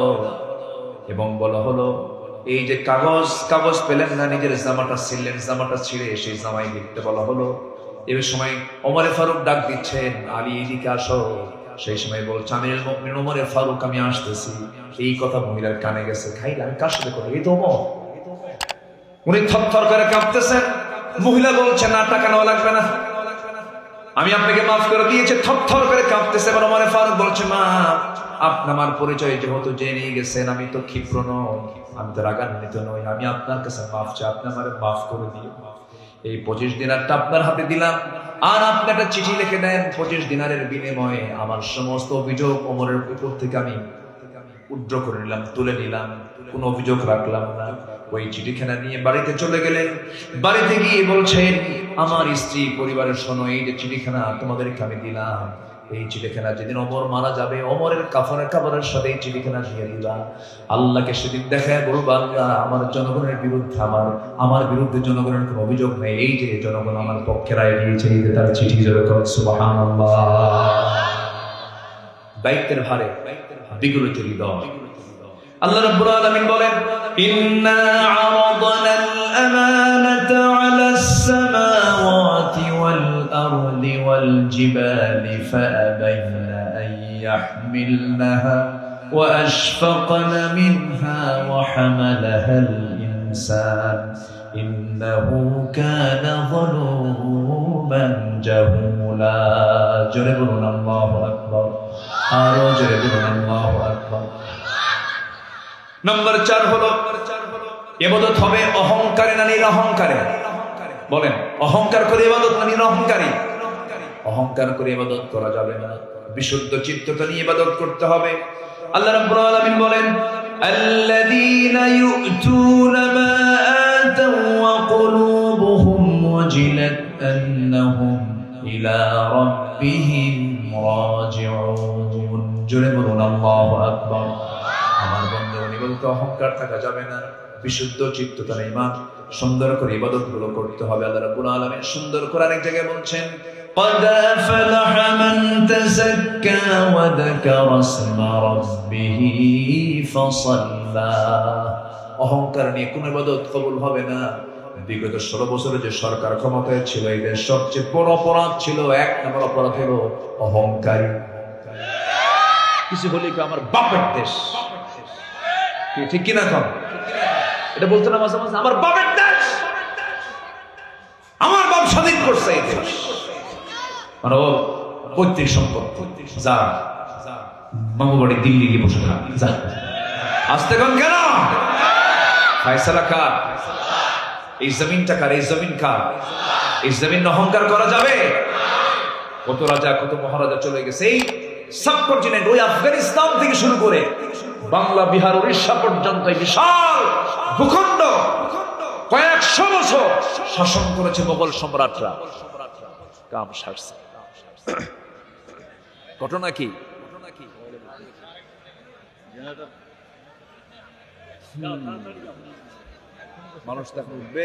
এবং বলা হলো, এই যে কাগজ পেলেন না, নিজের জামাটা ছিঁড়লেন, জামাটা ছিঁড়ে সেই জামাই লিখতে বলা হলো। এই সময় ওমর ফারুক ডাক দিচ্ছেন, আলী এদিকে আসো। সেই সময় বলছে, আমিরুল মুমিনিন ওমর ফারুক আমি আসতেছি। এই কথা মহিলার কানে গেছে। খাইলা আমি কার সাথে কথা? এই তো ওমর। উনি থরথর করে কাঁপতেছেন। মহিলা বলছে, না টাকা নেওয়া লাগবে না, আমি আপনাকে মাফ করে দিয়েছি। থরথর করে কাঁপতেছে। এবার ওমর ফারুক বলছে, মা আপনি আমার পরিচয় যেহেতু জেনে গেছেন, আমি তো ক্ষিপ্র নই, আমি তো রাগান্বিত নই, আমি আপনার কাছে মাফ চাই, আপনি আমারে মাফ করে দিন। এই 25 দিনারটা আপনার হাতে দিলাম, আর আপনি একটা চিঠি লিখে দেন, 25 দিনারের বিনিময়ে আমার সমস্ত অভিযোগ ওমরের উপর থেকে আমি উদ্র করে নিলাম, তুলে নিলাম, কোনো অভিযোগ রাখলাম না। ওই চিঠিখানা নিয়ে বাড়িতে চলে গেলেন। বাড়িতে গিয়ে বলছেন, আমার স্ত্রী পরিবারের শোনো, এই যে চিঠিখানা তোমাদেরকে আমি দিলাম, এই চিঠিখানা যেদিন ওমর মারা যাবে, ওমরের কাফনের কাপড়ের সাথে এই চিঠিখানা দিয়ে দিলাম। আল্লাহকে সেদিন দেখায় বলবো, আল্লাহ আমার জনগণের বিরুদ্ধে, আমার বিরুদ্ধে জনগণের কোনো অভিযোগ নেই, এই যে জনগণ আমার পক্ষে রায় দিয়েছে, এই যে তার চিঠি জোরে করেন সুবহানাল্লাহ। দায়িত্বের ভারে বিগলিত হৃদয়। আল্লাহ রাব্বুল আলামিন বলেন, ইন্না আরাদনাল আমানাতা আলাস সামাওয়াতি ওয়াল আরদি ওয়াল জিবালি ফাআবাইনা আন ইয়াহমিলনাহা ওয়া আশফাকনা মিনহা ওয়া হামালাহাল ইনসান ইন্নাহু কানা যালুমান জাহুলা। জোরে বলুন আল্লাহু আকবার। আরো জোরে বলুন আল্লাহু আকবার। নম্বর 4 হলো, ইবাদত হবে অহংকারে না নিরহংকারে? বলেন, অহংকার করে ইবাদত না নিরহংকারী? অহংকার করে ইবাদত করা যাবে না, বিশুদ্ধ চিত্ততা নিয়ে ইবাদত করতে হবে। আল্লাহ রাব্বুল আলামিন বলেন, আল্লাযীনা ইউতুনা মা আতাউ ওয়া কুলুবুহুম ওয়াজিলাত আন্নাহুম ইলা রাব্বিহিম রাজিউন। জোরে বলুন আল্লাহু আকবার। আমার বন্ধুগণ, বলতে অহংকার থাকা যাবে না, বিশুদ্ধ চিত্ততা ঈমান সুন্দর করে ইবাদতগুলো করতে হবে। আল্লাহ রাব্বুল আলামিন সুন্দর করে আরেক জায়গায় বলছেন, قد أفلح من تزكى وذكر اسم ربه فصلى। অহংকার নিয়ে কোন ইবাদত কবুল হবে না। বিগত 16 বছরে যে সরকার ক্ষমতায় ছিল, এই দেশ সবচেয়ে বড় অপরাধ ছিল, 1 নম্বর অপরাধ হলো অহংকারী। কিছু হলে কি আমার বাপের দেশ, ঠিক কিনা? কম এটা বলতো না মাঝে মাঝে, আমার বাপের দেশ, আমার বাপ স্বাধীন করছে এই দেশ, মানে ও পৈতৃক সম্পত্তি, যা মামু বাড়ি দিল্লি গিয়ে বসে থাক, যা। আসতে কন কেন? ফায়সালা কার? এই জমিনটা কার? এই জমিন কার? এই জমিন অহংকার করা যাবে? কত রাজা কত মহারাজা চলে গেছে এই সাবকন্টিনেন্ট, ওই আফগানিস্তান থেকে শুরু করে বাংলা, বিহার, উড়িষ্যা পর্যন্ত বিশাল ভূখণ্ড কয়েকশো বছর শাসন করেছে মোগল সম্রাটরা, কাম সারছে। ঘটনা কি? মানুষ তো এখন উঠবে